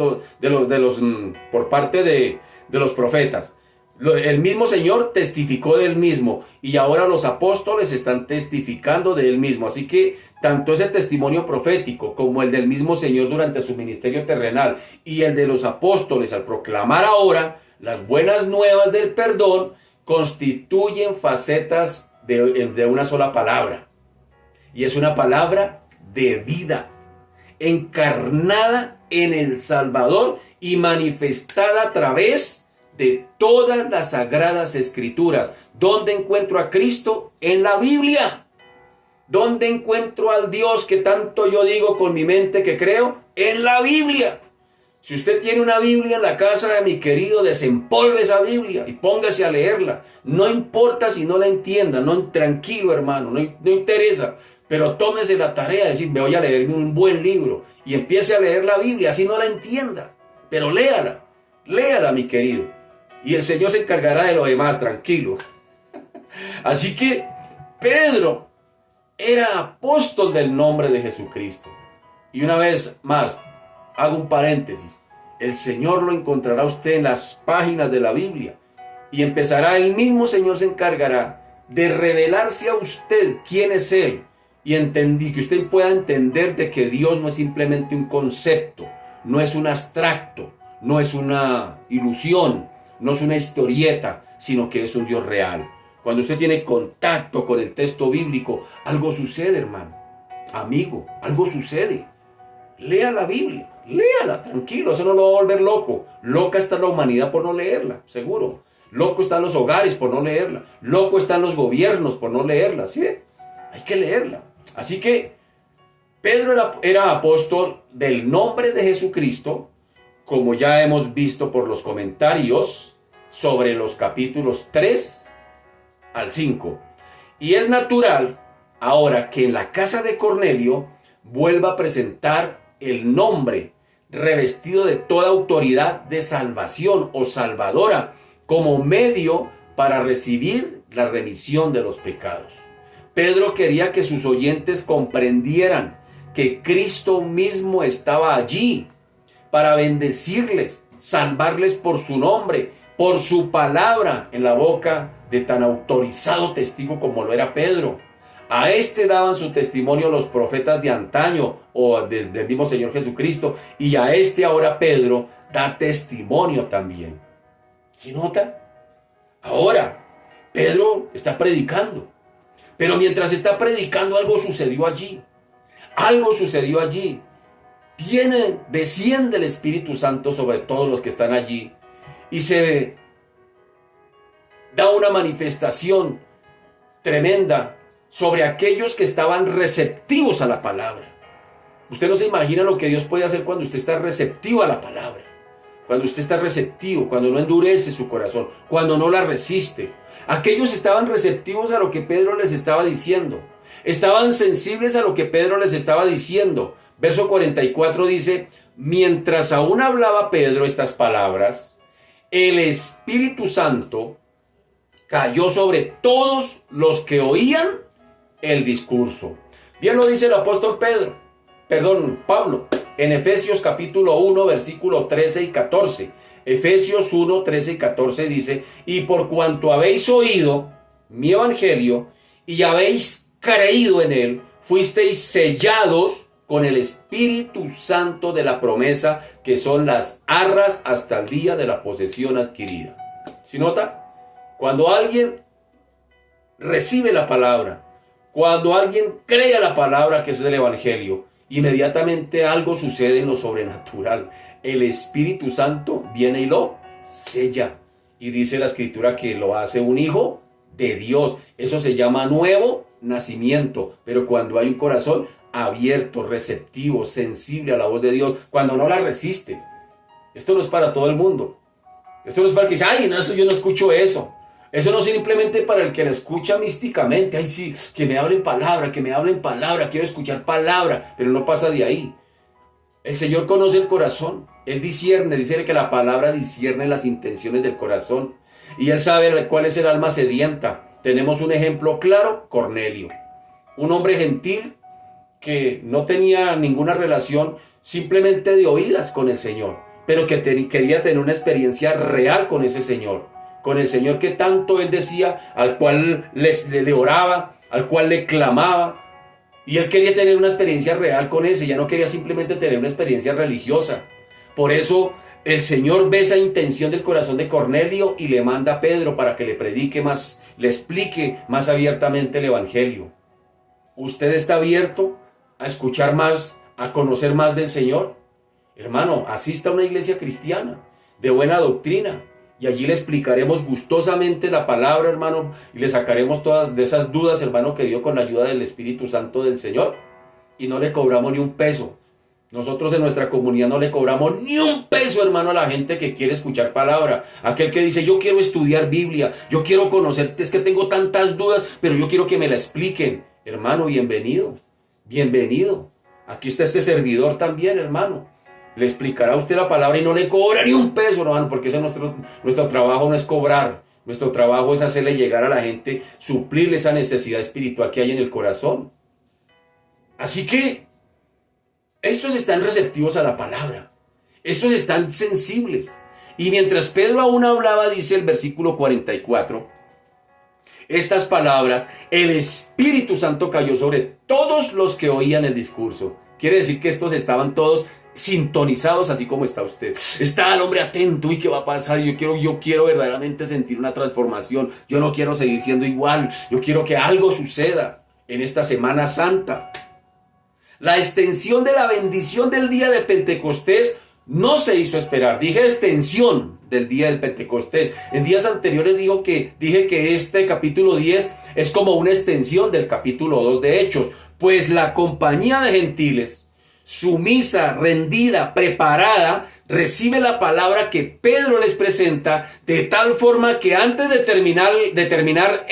por parte de los profetas. El mismo Señor testificó del mismo y ahora los apóstoles están testificando de él mismo. Así que tanto ese testimonio profético como el del mismo Señor durante su ministerio terrenal y el de los apóstoles al proclamar ahora las buenas nuevas del perdón constituyen facetas de una sola palabra. Y es una palabra de vida, encarnada en el Salvador y manifestada a través de todas las sagradas escrituras. ¿Dónde encuentro a Cristo? En la Biblia. ¿Dónde encuentro al Dios que tanto yo digo con mi mente que creo? En la Biblia. Si usted tiene una Biblia en la casa, mi querido, desempolve esa Biblia y póngase a leerla. No importa si no la entienda, no, tranquilo hermano, no interesa. Pero tómese la tarea de decir, me voy a leerme un buen libro y empiece a leer la Biblia, así no la entienda. Pero léala mi querido. Y el Señor se encargará de lo demás, tranquilo. Así que Pedro era apóstol del nombre de Jesucristo. Y una vez más, hago un paréntesis. El Señor lo encontrará usted en las páginas de la Biblia. Y empezará, el mismo Señor se encargará de revelarse a usted quién es Él. Y que usted pueda entender de que Dios no es simplemente un concepto, no es un abstracto, no es una ilusión, no es una historieta, sino que es un Dios real. Cuando usted tiene contacto con el texto bíblico, algo sucede, hermano, amigo, algo sucede. Lea la Biblia, léala, tranquilo, eso no lo va a volver loco. Loca está la humanidad por no leerla, seguro. Loco están los hogares por no leerla. Loco están los gobiernos por no leerla, ¿sí? Hay que leerla. Así que Pedro era apóstol del nombre de Jesucristo, como ya hemos visto por los comentarios sobre los capítulos 3 al 5. Y es natural ahora que en la casa de Cornelio vuelva a presentar el nombre revestido de toda autoridad de salvación o salvadora como medio para recibir la remisión de los pecados. Pedro quería que sus oyentes comprendieran que Cristo mismo estaba allí para bendecirles, salvarles por su nombre, por su palabra en la boca de tan autorizado testigo como lo era Pedro. A este daban su testimonio los profetas de antaño o del mismo Señor Jesucristo, y a este ahora Pedro da testimonio también. ¿Sí nota? Ahora Pedro está predicando. Pero mientras está predicando, algo sucedió allí. Algo sucedió allí. Desciende el Espíritu Santo sobre todos los que están allí. Y se da una manifestación tremenda sobre aquellos que estaban receptivos a la palabra. Usted no se imagina lo que Dios puede hacer cuando usted está receptivo a la palabra. Cuando usted está receptivo, cuando no endurece su corazón, cuando no la resiste. Aquellos estaban receptivos a lo que Pedro les estaba diciendo. Estaban sensibles a lo que Pedro les estaba diciendo. Verso 44 dice, mientras aún hablaba Pedro estas palabras, el Espíritu Santo cayó sobre todos los que oían el discurso. Bien lo dice el apóstol Pablo, en Efesios capítulo 1, versículo 13 y 14. Efesios 1, 13 y 14 dice, y por cuanto habéis oído mi evangelio y habéis creído en él, fuisteis sellados con el Espíritu Santo de la promesa, que son las arras hasta el día de la posesión adquirida. ¿Sí nota? Cuando alguien recibe la palabra, cuando alguien cree la palabra que es del evangelio, inmediatamente algo sucede en lo sobrenatural. El Espíritu Santo viene y lo sella. Y dice la Escritura que lo hace un hijo de Dios. Eso se llama nuevo nacimiento. Pero cuando hay un corazón abierto, receptivo, sensible a la voz de Dios, cuando no la resiste. Esto no es para todo el mundo. Esto no es para el que dice, ay, no, eso yo no escucho eso. Eso no es simplemente para el que la escucha místicamente. Ay, sí, que me hablen palabra, quiero escuchar palabra, pero no pasa de ahí. El Señor conoce el corazón. Él discierne, dice que la palabra discierne las intenciones del corazón. Y Él sabe cuál es el alma sedienta. Tenemos un ejemplo claro, Cornelio. Un hombre gentil que no tenía ninguna relación simplemente de oídas con el Señor, pero que quería tener una experiencia real con ese Señor, con el Señor que tanto él decía, al cual le oraba, al cual le clamaba. Y él quería tener una experiencia real con ese, ya no quería simplemente tener una experiencia religiosa. Por eso el Señor ve esa intención del corazón de Cornelio y le manda a Pedro para que le predique más, le explique más abiertamente el Evangelio. ¿Usted está abierto a escuchar más, a conocer más del Señor? Hermano, asista a una iglesia cristiana, de buena doctrina, y allí le explicaremos gustosamente la palabra, hermano, y le sacaremos todas de esas dudas, hermano querido, con la ayuda del Espíritu Santo del Señor, y no le cobramos ni un peso. Nosotros en nuestra comunidad no le cobramos ni un peso, hermano, a la gente que quiere escuchar palabra. Aquel que dice, yo quiero estudiar Biblia, yo quiero conocerte, es que tengo tantas dudas, pero yo quiero que me la expliquen. Hermano, bienvenido, bienvenido. Aquí está este servidor también, hermano. Le explicará a usted la palabra y no le cobra ni un peso, hermano, porque eso nuestro trabajo no es cobrar. Nuestro trabajo es hacerle llegar a la gente, suplirle esa necesidad espiritual que hay en el corazón. Así que estos están receptivos a la palabra. Estos están sensibles. Y mientras Pedro aún hablaba, dice el versículo 44, estas palabras, el Espíritu Santo cayó sobre todos los que oían el discurso. Quiere decir que estos estaban todos sintonizados así como está usted. Está el hombre atento. ¿Y qué va a pasar? Yo quiero verdaderamente sentir una transformación. Yo no quiero seguir siendo igual. Yo quiero que algo suceda en esta Semana Santa. La extensión de la bendición del día de Pentecostés no se hizo esperar. Dije extensión del día del Pentecostés. En días anteriores dije que este capítulo 10 es como una extensión del capítulo 2 de Hechos. Pues la compañía de gentiles, sumisa, rendida, preparada, recibe la palabra que Pedro les presenta, de tal forma que antes de terminar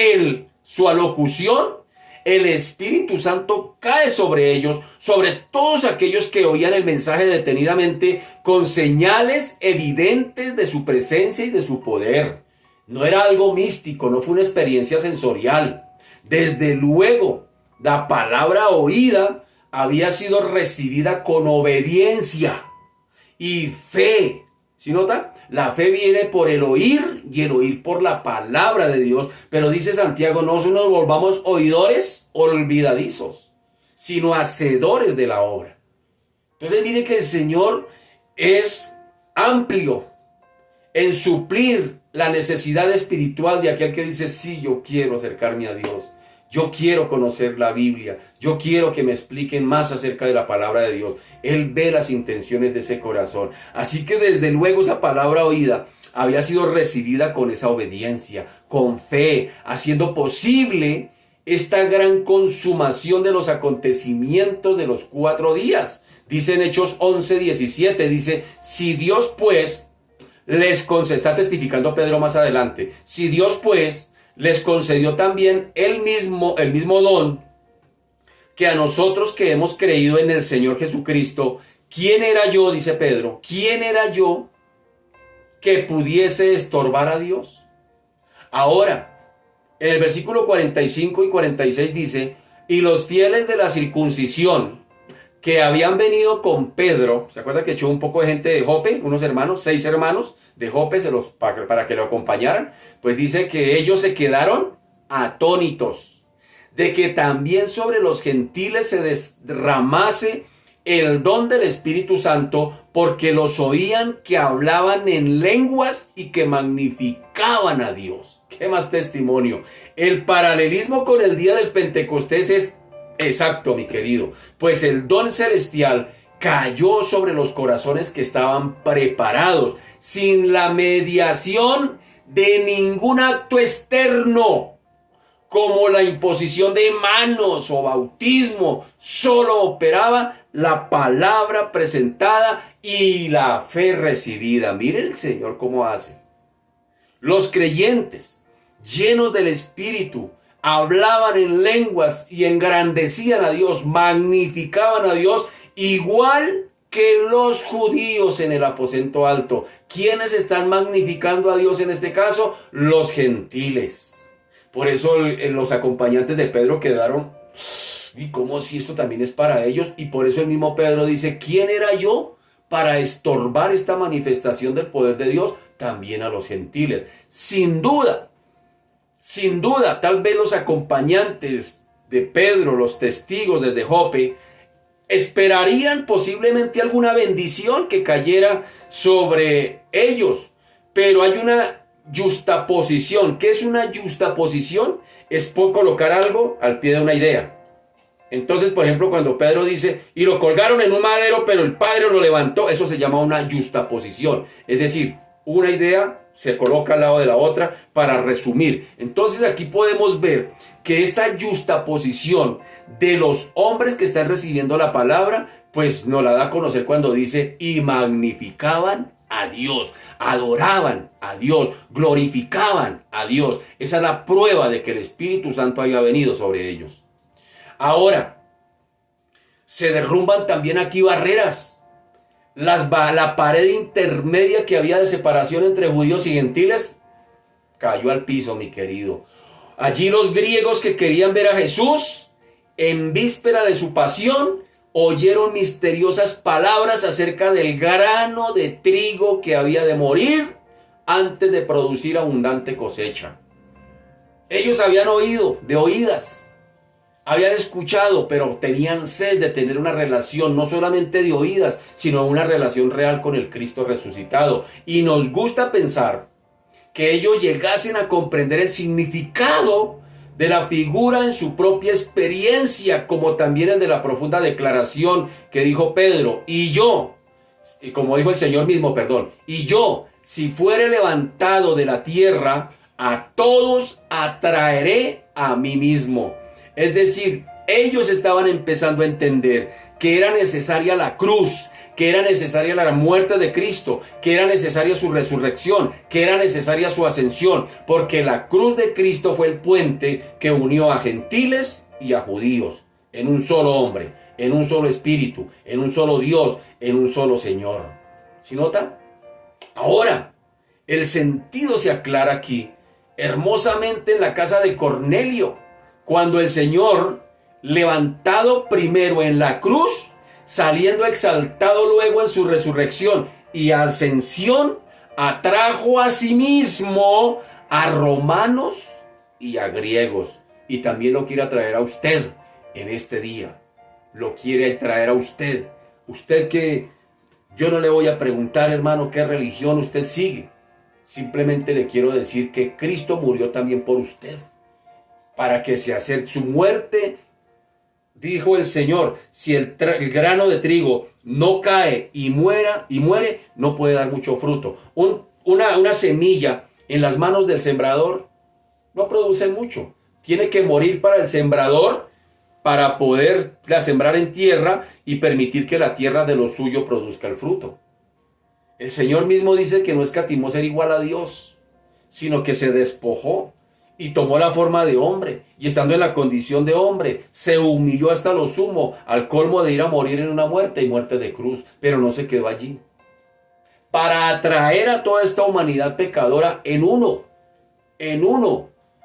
su alocución, el Espíritu Santo cae sobre ellos, sobre todos aquellos que oían el mensaje detenidamente, con señales evidentes de su presencia y de su poder. No era algo místico, no fue una experiencia sensorial. Desde luego, la palabra oída había sido recibida con obediencia y fe. ¿Sí nota? La fe viene por el oír y el oír por la palabra de Dios. Pero dice Santiago, no nos volvamos oidores olvidadizos, sino hacedores de la obra. Entonces mire que el Señor es amplio en suplir la necesidad espiritual de aquel que dice, sí, yo quiero acercarme a Dios. Yo quiero conocer la Biblia. Yo quiero que me expliquen más acerca de la palabra de Dios. Él ve las intenciones de ese corazón. Así que desde luego esa palabra oída había sido recibida con esa obediencia, con fe, haciendo posible esta gran consumación de los acontecimientos de los 4 días. Dice en Hechos 11:17, dice, si Dios pues les concedió, está testificando Pedro más adelante, si Dios pues les concedió también el mismo don que a nosotros que hemos creído en el Señor Jesucristo. ¿Quién era yo? Dice Pedro. ¿Quién era yo que pudiese estorbar a Dios? Ahora, en el versículo 45 y 46 dice, y los fieles de la circuncisión que habían venido con Pedro, ¿se acuerda que echó un poco de gente de Jope? Unos hermanos, 6 hermanos de Jope para que lo acompañaran. Pues dice que ellos se quedaron atónitos de que también sobre los gentiles se derramase el don del Espíritu Santo, porque los oían que hablaban en lenguas y que magnificaban a Dios. ¿Qué más testimonio? El paralelismo con el día del Pentecostés es exacto, mi querido, pues el don celestial cayó sobre los corazones que estaban preparados, sin la mediación de ningún acto externo, como la imposición de manos o bautismo. Solo operaba la palabra presentada y la fe recibida. Mire el Señor cómo hace. Los creyentes, llenos del Espíritu, hablaban en lenguas y engrandecían a Dios, magnificaban a Dios, igual que los judíos en el aposento alto. ¿Quiénes están magnificando a Dios en este caso? Los gentiles. Por eso los acompañantes de Pedro quedaron ¿y cómo si esto también es para ellos? Y por eso el mismo Pedro dice, ¿quién era yo para estorbar esta manifestación del poder de Dios también a los gentiles? Sin duda, tal vez los acompañantes de Pedro, los testigos desde Jope, esperarían posiblemente alguna bendición que cayera sobre ellos, pero hay una yuxtaposición. ¿Qué es una yuxtaposición? Es por colocar algo al pie de una idea. Entonces, por ejemplo, cuando Pedro dice, y lo colgaron en un madero, pero el Padre lo levantó, eso se llama una yuxtaposición. Es decir, una idea se coloca al lado de la otra para resumir. Entonces aquí podemos ver que esta yuxtaposición de los hombres que están recibiendo la palabra, pues nos la da a conocer cuando dice, y magnificaban a Dios, adoraban a Dios, glorificaban a Dios. Esa es la prueba de que el Espíritu Santo haya venido sobre ellos. Ahora, se derrumban también aquí barreras. La pared intermedia que había de separación entre judíos y gentiles cayó al piso, mi querido. Allí los griegos que querían ver a Jesús en víspera de su pasión oyeron misteriosas palabras acerca del grano de trigo que había de morir antes de producir abundante cosecha. Ellos habían oído de oídas, habían escuchado, pero tenían sed de tener una relación, no solamente de oídas, sino una relación real con el Cristo resucitado. Y nos gusta pensar que ellos llegasen a comprender el significado de la figura en su propia experiencia, como también el de la profunda declaración que dijo Pedro, y yo, como dijo el Señor mismo, y yo, si fuere levantado de la tierra, a todos atraeré a mí mismo. Es decir, ellos estaban empezando a entender que era necesaria la cruz, que era necesaria la muerte de Cristo, que era necesaria su resurrección, que era necesaria su ascensión, porque la cruz de Cristo fue el puente que unió a gentiles y a judíos en un solo hombre, en un solo espíritu, en un solo Dios, en un solo Señor. ¿Sí nota? Ahora, el sentido se aclara aquí hermosamente en la casa de Cornelio, cuando el Señor, levantado primero en la cruz, saliendo exaltado luego en su resurrección y ascensión, atrajo a sí mismo a romanos y a griegos. Y también lo quiere atraer a usted en este día. Lo quiere traer a usted. Usted que yo no le voy a preguntar, hermano, qué religión usted sigue. Simplemente le quiero decir que Cristo murió también por usted, para que se acerque su muerte. Dijo el Señor, si el grano de trigo no cae y muere, no puede dar mucho fruto. Una semilla en las manos del sembrador no produce mucho. Tiene que morir para el sembrador para poderla sembrar en tierra y permitir que la tierra de lo suyo produzca el fruto. El Señor mismo dice que no escatimó ser igual a Dios, sino que se despojó y tomó la forma de hombre, y estando en la condición de hombre, se humilló hasta lo sumo, al colmo de ir a morir en una muerte y muerte de cruz, pero no se quedó allí. Para atraer a toda esta humanidad pecadora en uno,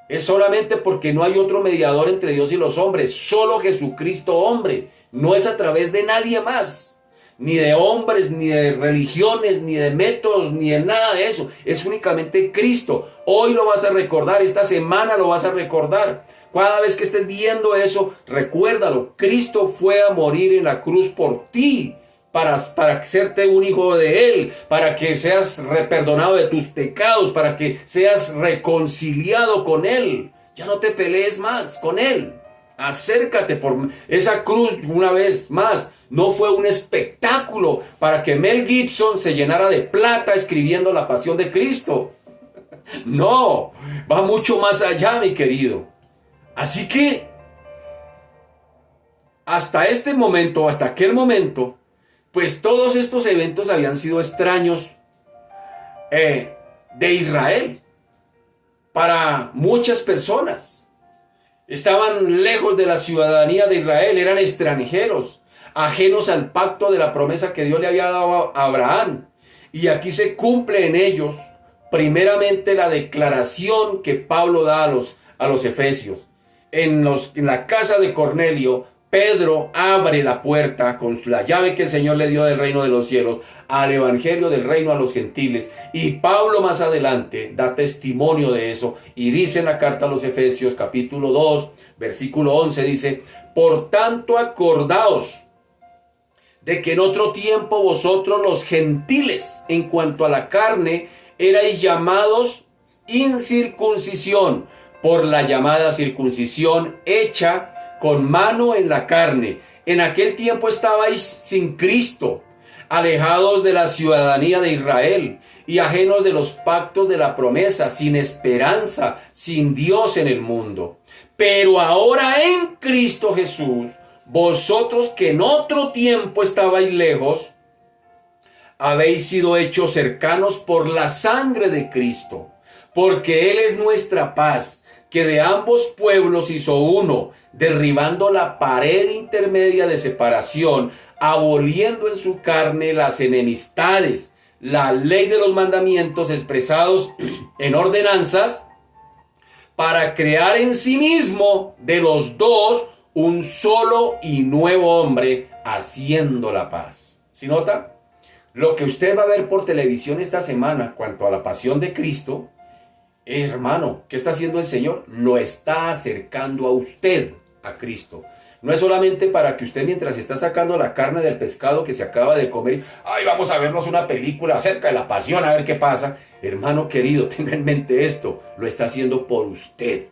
es solamente porque no hay otro mediador entre Dios y los hombres, solo Jesucristo hombre, no es a través de nadie más. Ni de hombres, ni de religiones, ni de métodos, ni de nada de eso. Es únicamente Cristo. Hoy lo vas a recordar, esta semana lo vas a recordar. Cada vez que estés viendo eso, recuérdalo. Cristo fue a morir en la cruz por ti, para hacerte un hijo de Él, para que seas perdonado de tus pecados, para que seas reconciliado con Él. Ya no te pelees más con Él. Acércate por esa cruz una vez más. No fue un espectáculo para que Mel Gibson se llenara de plata escribiendo la pasión de Cristo. No, va mucho más allá, mi querido. Así que, hasta este momento, hasta aquel momento, pues todos estos eventos habían sido extraños de Israel para muchas personas. Estaban lejos de la ciudadanía de Israel, eran extranjeros, ajenos al pacto de la promesa que Dios le había dado a Abraham. Y aquí se cumple en ellos, primeramente, la declaración que Pablo da a los efesios. En la casa de Cornelio, Pedro abre la puerta con la llave que el Señor le dio del reino de los cielos al evangelio del reino a los gentiles. Y Pablo más adelante da testimonio de eso y dice en la carta a los Efesios capítulo 2 versículo 11, dice: por tanto acordaos de que en otro tiempo vosotros los gentiles en cuanto a la carne erais llamados incircuncisión por la llamada circuncisión hecha con mano en la carne. En aquel tiempo estabais sin Cristo, alejados de la ciudadanía de Israel y ajenos de los pactos de la promesa, sin esperanza, sin Dios en el mundo. Pero ahora en Cristo Jesús, vosotros que en otro tiempo estabais lejos, habéis sido hechos cercanos por la sangre de Cristo, porque Él es nuestra paz, que de ambos pueblos hizo uno, derribando la pared intermedia de separación, aboliendo en su carne las enemistades, la ley de los mandamientos expresados en ordenanzas, para crear en sí mismo de los dos un solo y nuevo hombre, haciendo la paz. ¿Sí nota? Lo que usted va a ver por televisión esta semana cuanto a la pasión de Cristo, hermano, ¿qué está haciendo el Señor? Lo está acercando a usted a Cristo. No es solamente para que usted, mientras está sacando la carne del pescado que se acaba de comer, ay, vamos a vernos una película acerca de la pasión, a ver qué pasa. Hermano querido, tenga en mente esto, lo está haciendo por usted,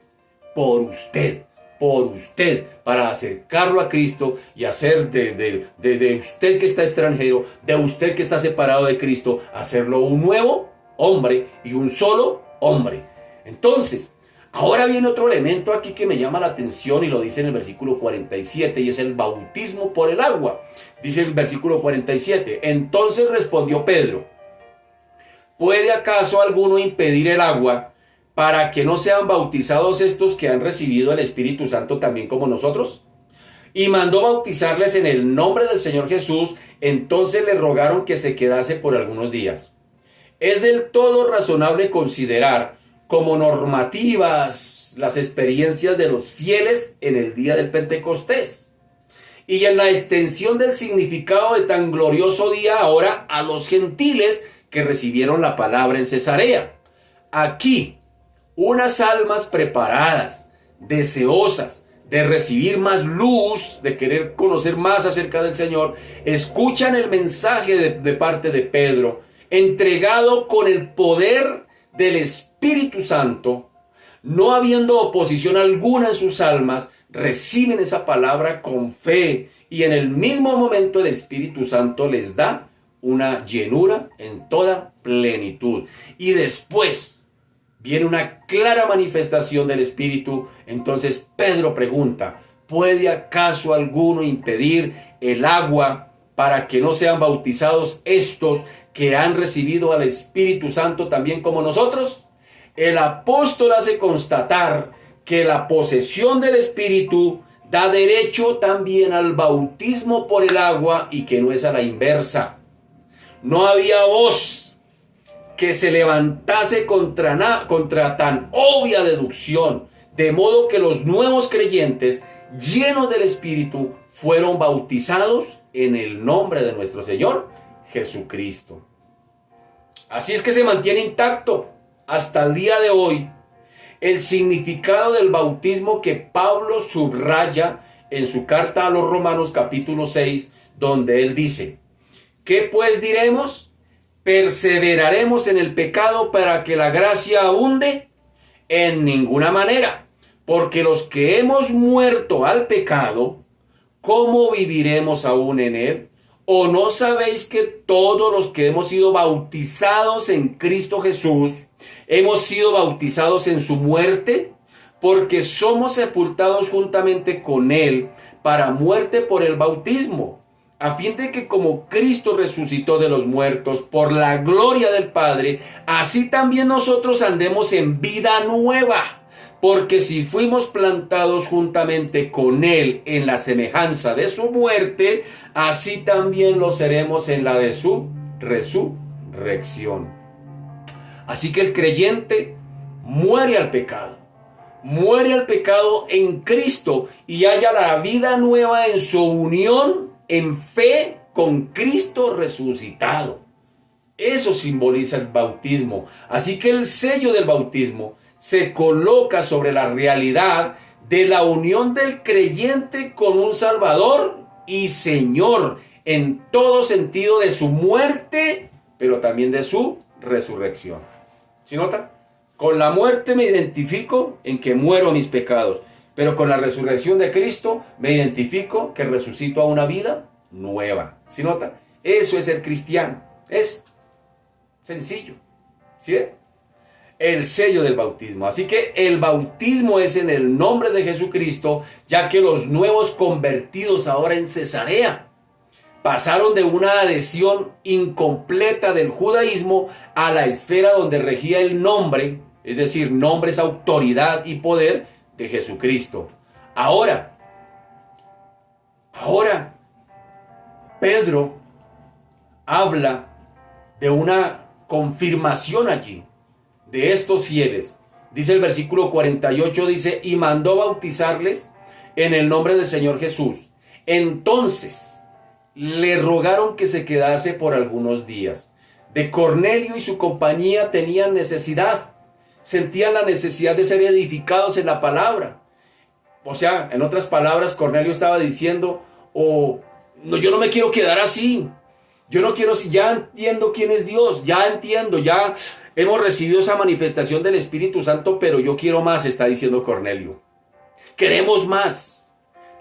para acercarlo a Cristo y hacer de usted que está extranjero, de usted que está separado de Cristo, hacerlo un nuevo hombre y un solo hombre. Entonces, ahora viene otro elemento aquí que me llama la atención y lo dice en el versículo 47 y es el bautismo por el agua. Dice el versículo 47, entonces respondió Pedro: ¿puede acaso alguno impedir el agua para que no sean bautizados estos que han recibido el Espíritu Santo también como nosotros? Y mandó bautizarles en el nombre del Señor Jesús. Entonces le rogaron que se quedase por algunos días. Es del todo razonable considerar como normativas las experiencias de los fieles en el día del Pentecostés y en la extensión del significado de tan glorioso día ahora a los gentiles que recibieron la palabra en Cesarea. Aquí, unas almas preparadas, deseosas de recibir más luz, de querer conocer más acerca del Señor, escuchan el mensaje de parte de Pedro, entregado con el poder del Espíritu Santo, no habiendo oposición alguna en sus almas, reciben esa palabra con fe y en el mismo momento el Espíritu Santo les da una llenura en toda plenitud. Y después viene una clara manifestación del Espíritu. Entonces Pedro pregunta: ¿puede acaso alguno impedir el agua para que no sean bautizados estos que han recibido al Espíritu Santo también como nosotros? El apóstol hace constatar que la posesión del Espíritu da derecho también al bautismo por el agua y que no es a la inversa. No había voz que se levantase contra tan obvia deducción, de modo que los nuevos creyentes, llenos del Espíritu, fueron bautizados en el nombre de nuestro Señor Jesucristo. Así es que se mantiene intacto hasta el día de hoy el significado del bautismo que Pablo subraya en su carta a los Romanos capítulo 6, donde él dice: ¿qué pues diremos? ¿Perseveraremos en el pecado para que la gracia abunde? En ninguna manera, porque los que hemos muerto al pecado, ¿cómo viviremos aún en él? ¿O no sabéis que todos los que hemos sido bautizados en Cristo Jesús, hemos sido bautizados en su muerte? Porque somos sepultados juntamente con él para muerte por el bautismo, a fin de que como Cristo resucitó de los muertos por la gloria del Padre, así también nosotros andemos en vida nueva. Porque si fuimos plantados juntamente con él en la semejanza de su muerte, así también lo seremos en la de su resurrección. Así que el creyente muere al pecado, muere al pecado en Cristo y haya la vida nueva en su unión en fe con Cristo resucitado. Eso simboliza el bautismo. Así que el sello del bautismo se coloca sobre la realidad de la unión del creyente con un Salvador y Señor en todo sentido de su muerte, pero también de su resurrección. ¿Sí nota? Con la muerte me identifico en que muero a mis pecados, pero con la resurrección de Cristo me identifico que resucito a una vida nueva. ¿Sí nota? Eso es ser cristiano. Es sencillo. ¿Sí? El sello del bautismo. Así que el bautismo es en el nombre de Jesucristo, ya que los nuevos convertidos ahora en Cesarea pasaron de una adhesión incompleta del judaísmo a la esfera donde regía el nombre, es decir, nombre es autoridad y poder de Jesucristo. Ahora, Pedro habla de una confirmación allí de estos fieles. Dice el versículo 48, dice, y mandó bautizarles en el nombre del Señor Jesús. Entonces le rogaron que se quedase por algunos días. De Cornelio y su compañía tenían necesidad. Sentían la necesidad de ser edificados en la palabra. O sea, en otras palabras, Cornelio estaba diciendo, no, yo no me quiero quedar así. Yo no quiero, si ya entiendo quién es Dios, ya entiendo, ya hemos recibido esa manifestación del Espíritu Santo, pero yo quiero más, está diciendo Cornelio. Queremos más,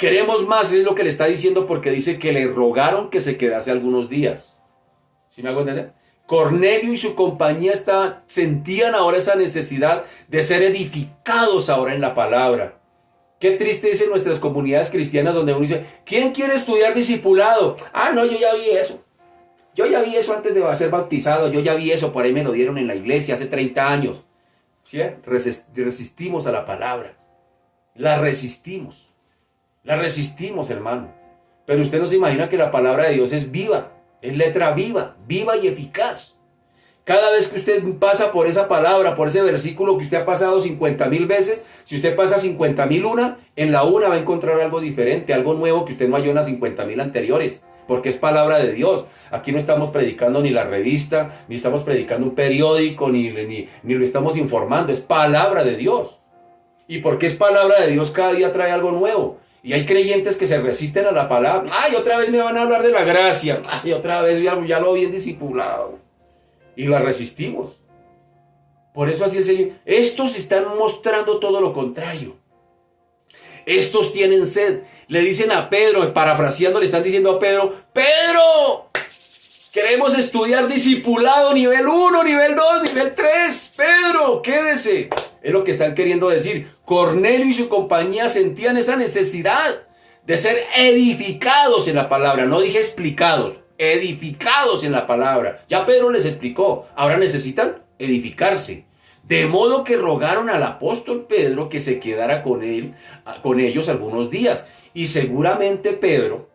es lo que le está diciendo, porque dice que le rogaron que se quedase algunos días. ¿Sí me hago entender? Cornelio y su compañía sentían ahora esa necesidad de ser edificados ahora en la palabra. Qué triste es en nuestras comunidades cristianas donde uno dice, ¿quién quiere estudiar discipulado? Ah, no, yo ya vi eso. Yo ya vi eso antes de ser bautizado. Yo ya vi eso, por ahí me lo dieron en la iglesia hace 30 años. ¿Sí? Resistimos a la palabra. La resistimos, hermano. Pero usted no se imagina que la palabra de Dios es viva. Es letra viva, viva y eficaz. Cada vez que usted pasa por esa palabra, por ese versículo que usted ha pasado 50,000 veces, si usted pasa 50,000 en la una va a encontrar algo diferente, algo nuevo que usted no halló en las 50,000 anteriores, porque es palabra de Dios. Aquí no estamos predicando ni la revista, ni estamos predicando un periódico, ni lo estamos informando, es palabra de Dios. Y porque es palabra de Dios, cada día trae algo nuevo. Y hay creyentes que se resisten a la palabra. Ay, otra vez me van a hablar de la gracia. Ay, otra vez ya lo bien discipulado. Y la resistimos. Por eso así el Señor. Estos están mostrando todo lo contrario. Estos tienen sed. Le dicen a Pedro, parafraseando, le están diciendo a Pedro, Pedro, queremos estudiar discipulado nivel 1, nivel 2, nivel 3. Pedro, quédese. Es lo que están queriendo decir. Cornelio y su compañía sentían esa necesidad de ser edificados en la palabra. No dije explicados, edificados en la palabra. Ya Pedro les explicó. Ahora necesitan edificarse. De modo que rogaron al apóstol Pedro que se quedara con ellos algunos días. Y seguramente Pedro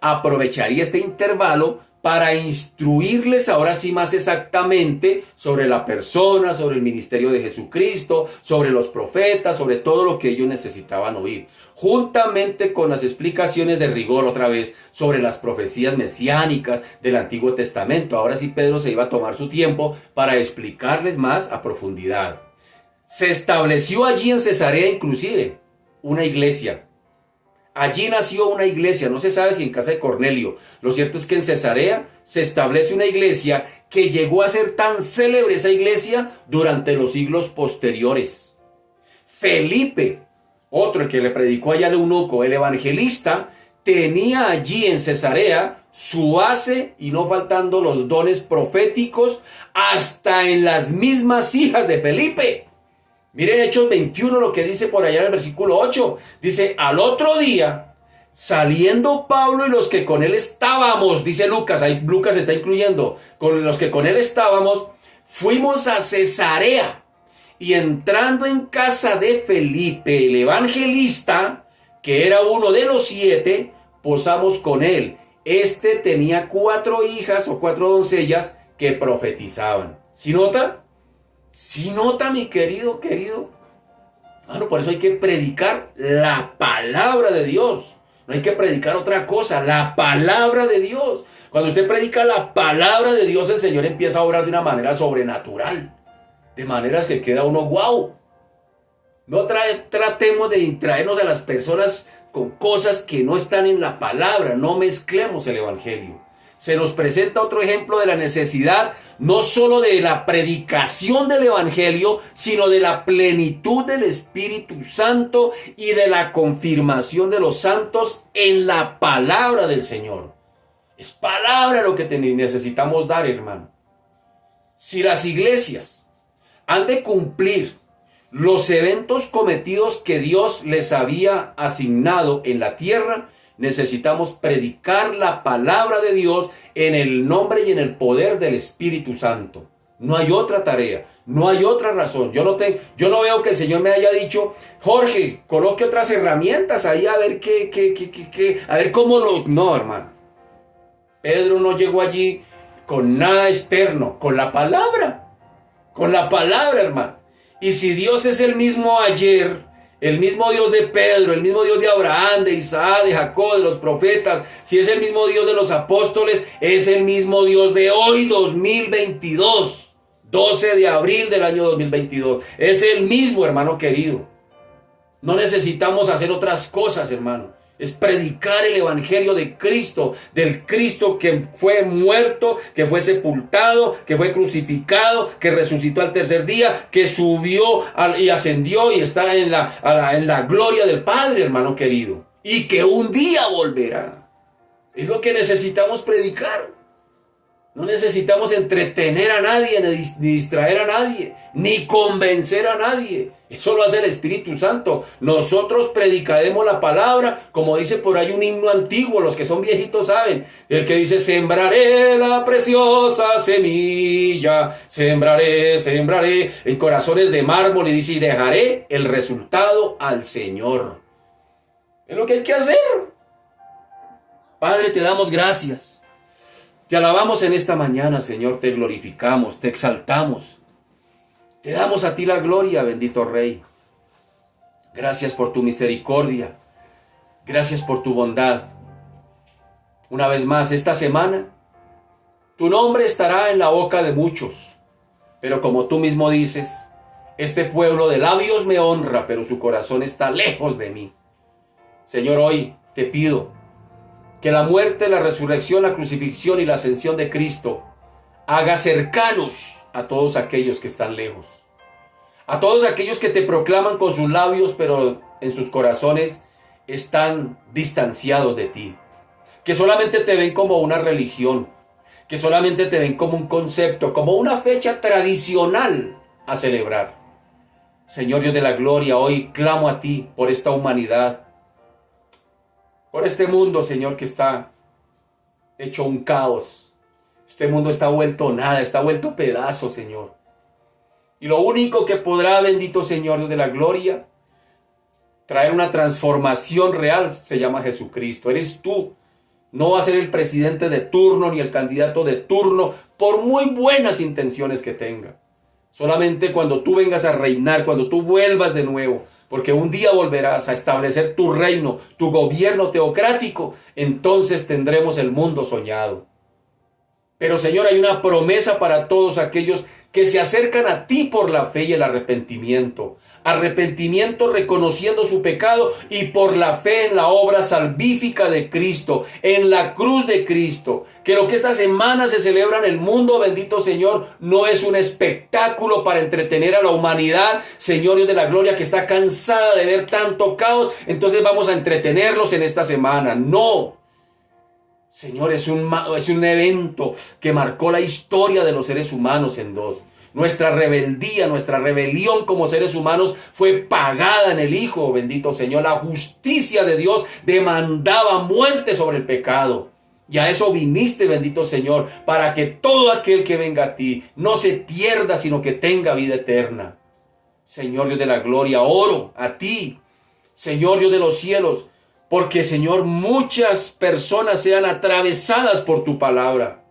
aprovecharía este intervalo para instruirles ahora sí más exactamente sobre la persona, sobre el ministerio de Jesucristo, sobre los profetas, sobre todo lo que ellos necesitaban oír, juntamente con las explicaciones de rigor otra vez sobre las profecías mesiánicas del Antiguo Testamento. Ahora sí Pedro se iba a tomar su tiempo para explicarles más a profundidad. Se estableció allí en Cesarea inclusive una iglesia. Allí nació una iglesia, no se sabe si en casa de Cornelio. Lo cierto es que en Cesarea se establece una iglesia que llegó a ser tan célebre esa iglesia durante los siglos posteriores. Felipe, otro el que le predicó allá al eunuco, el evangelista, tenía allí en Cesarea su base y no faltando los dones proféticos hasta en las mismas hijas de Felipe. Miren Hechos 21 lo que dice por allá en el versículo 8. Dice, al otro día, saliendo Pablo y los que con él estábamos, dice Lucas, ahí Lucas está incluyendo, con los que con él estábamos, fuimos a Cesarea. Y entrando en casa de Felipe, el evangelista, que era uno de los 7, posamos con él. Este tenía 4 hijas o 4 doncellas que profetizaban. ¿Sí nota? ¿Sí nota, mi querido? Hermano, por eso hay que predicar la palabra de Dios. No hay que predicar otra cosa, la palabra de Dios. Cuando usted predica la palabra de Dios, el Señor empieza a obrar de una manera sobrenatural. De maneras que queda uno guau. No tratemos de distraernos a las personas con cosas que no están en la palabra. No mezclemos el evangelio. Se nos presenta otro ejemplo de la necesidad, no solo de la predicación del evangelio, sino de la plenitud del Espíritu Santo y de la confirmación de los santos en la palabra del Señor. Es palabra lo que necesitamos dar, hermano. Si las iglesias han de cumplir los eventos cometidos que Dios les había asignado en la tierra, necesitamos predicar la palabra de Dios en el nombre y en el poder del Espíritu Santo. No hay otra tarea, no hay otra razón. Yo no veo que el Señor me haya dicho, Jorge, coloque otras herramientas ahí a ver a ver cómo lo... No, hermano. Pedro no llegó allí con nada externo, con la palabra, hermano. Y si Dios es el mismo ayer, el mismo Dios de Pedro, el mismo Dios de Abraham, de Isaac, de Jacob, de los profetas, si es el mismo Dios de los apóstoles, es el mismo Dios de hoy, 2022, 12 de abril del año 2022. Es el mismo, hermano querido. No necesitamos hacer otras cosas, hermano. Es predicar el evangelio de Cristo, del Cristo que fue muerto, que fue sepultado, que fue crucificado, que resucitó al tercer día, que subió y ascendió y está en la gloria del Padre, hermano querido. Y que un día volverá. Es lo que necesitamos predicar. No necesitamos entretener a nadie, ni distraer a nadie, ni convencer a nadie. Eso lo hace el Espíritu Santo. Nosotros predicaremos la palabra, como dice por ahí un himno antiguo, los que son viejitos saben, el que dice, sembraré la preciosa semilla, sembraré en corazones de mármol, y dice, y dejaré el resultado al Señor. Es lo que hay que hacer. Padre, te damos gracias. Te alabamos en esta mañana, Señor, te glorificamos, te exaltamos. Te damos a ti la gloria, bendito Rey. Gracias por tu misericordia. Gracias por tu bondad. Una vez más, esta semana, tu nombre estará en la boca de muchos. Pero como tú mismo dices, este pueblo de labios me honra, pero su corazón está lejos de mí. Señor, hoy te pido que la muerte, la resurrección, la crucifixión y la ascensión de Cristo haga cercanos a todos aquellos que están lejos. A todos aquellos que te proclaman con sus labios, pero en sus corazones están distanciados de ti. Que solamente te ven como una religión. Que solamente te ven como un concepto, como una fecha tradicional a celebrar. Señor Dios de la gloria, hoy clamo a ti por esta humanidad. Por este mundo, Señor, que está hecho un caos. Este mundo está vuelto nada, está vuelto pedazo, Señor. Y lo único que podrá, bendito Señor Dios de la gloria, traer una transformación real, se llama Jesucristo. Eres tú. No va a ser el presidente de turno ni el candidato de turno, por muy buenas intenciones que tenga. Solamente cuando tú vengas a reinar, cuando tú vuelvas de nuevo, porque un día volverás a establecer tu reino, tu gobierno teocrático, entonces tendremos el mundo soñado. Pero Señor, hay una promesa para todos aquellos que se acercan a ti por la fe y el arrepentimiento. Arrepentimiento reconociendo su pecado y por la fe en la obra salvífica de Cristo, en la cruz de Cristo. Que lo que esta semana se celebra en el mundo, bendito Señor, no es un espectáculo para entretener a la humanidad, Señor Dios de la gloria, que está cansada de ver tanto caos, entonces vamos a entretenerlos en esta semana. No. Señor, es un evento que marcó la historia de los seres humanos en dos. Nuestra rebeldía, nuestra rebelión como seres humanos fue pagada en el Hijo, bendito Señor. La justicia de Dios demandaba muerte sobre el pecado. Y a eso viniste, bendito Señor, para que todo aquel que venga a ti no se pierda, sino que tenga vida eterna. Señor Dios de la gloria, oro a ti, Señor Dios de los cielos, porque, Señor, muchas personas sean atravesadas por tu palabra.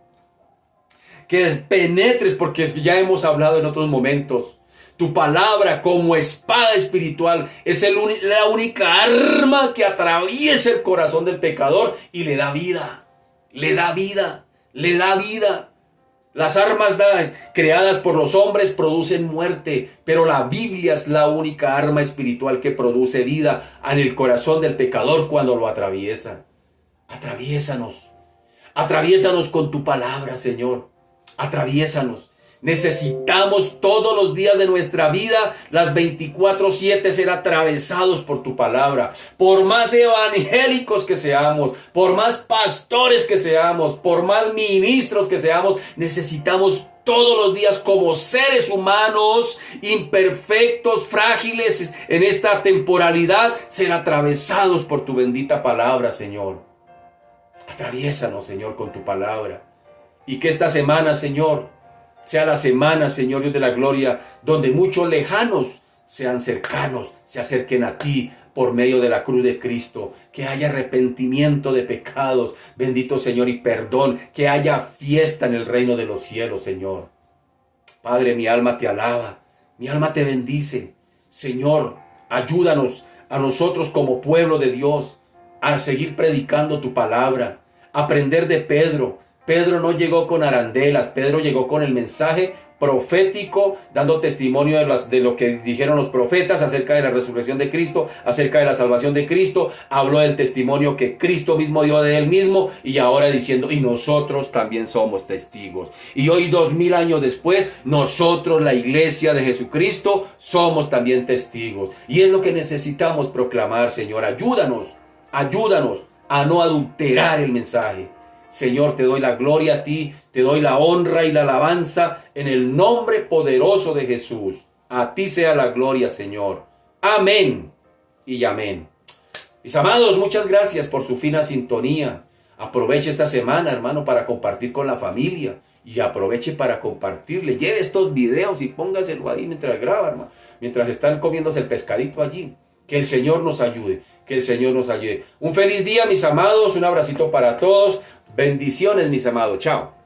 Que penetres, porque ya hemos hablado en otros momentos. Tu palabra como espada espiritual es la única arma que atraviesa el corazón del pecador y le da vida. Le da vida. Le da vida. Las armas creadas por los hombres producen muerte, pero la Biblia es la única arma espiritual que produce vida en el corazón del pecador cuando lo atraviesa. Atraviésanos. Atraviésanos con tu palabra, Señor. Atraviésanos. Necesitamos todos los días de nuestra vida, las 24/7, ser atravesados por tu palabra. Por más evangélicos que seamos, por más pastores que seamos, por más ministros que seamos, necesitamos todos los días como seres humanos, imperfectos, frágiles en esta temporalidad, ser atravesados por tu bendita palabra, Señor. Atraviésanos, Señor, con tu palabra. Y que esta semana, Señor, sea la semana, Señor Dios de la gloria, donde muchos lejanos sean cercanos, se acerquen a ti por medio de la cruz de Cristo. Que haya arrepentimiento de pecados, bendito Señor, y perdón. Que haya fiesta en el reino de los cielos, Señor. Padre, mi alma te alaba, mi alma te bendice. Señor, ayúdanos a nosotros como pueblo de Dios a seguir predicando tu palabra, aprender de Pedro. Pedro no llegó con arandelas, Pedro llegó con el mensaje profético, dando testimonio de lo que dijeron los profetas acerca de la resurrección de Cristo, acerca de la salvación de Cristo. Habló del testimonio que Cristo mismo dio de él mismo, y ahora diciendo, y nosotros también somos testigos. Y hoy, 2000 años después, nosotros, la iglesia de Jesucristo, somos también testigos. Y es lo que necesitamos proclamar, Señor. Ayúdanos a no adulterar el mensaje. Señor, te doy la gloria a ti, te doy la honra y la alabanza en el nombre poderoso de Jesús. A ti sea la gloria, Señor. Amén y amén. Mis amados, muchas gracias por su fina sintonía. Aproveche esta semana, hermano, para compartir con la familia. Y aproveche para compartirle. Lleve estos videos y póngaselo ahí mientras graba, hermano. Mientras están comiéndose el pescadito allí. Que el Señor nos ayude. Que el Señor nos ayude. Un feliz día, mis amados. Un abracito para todos. Bendiciones, mis amados. Chao.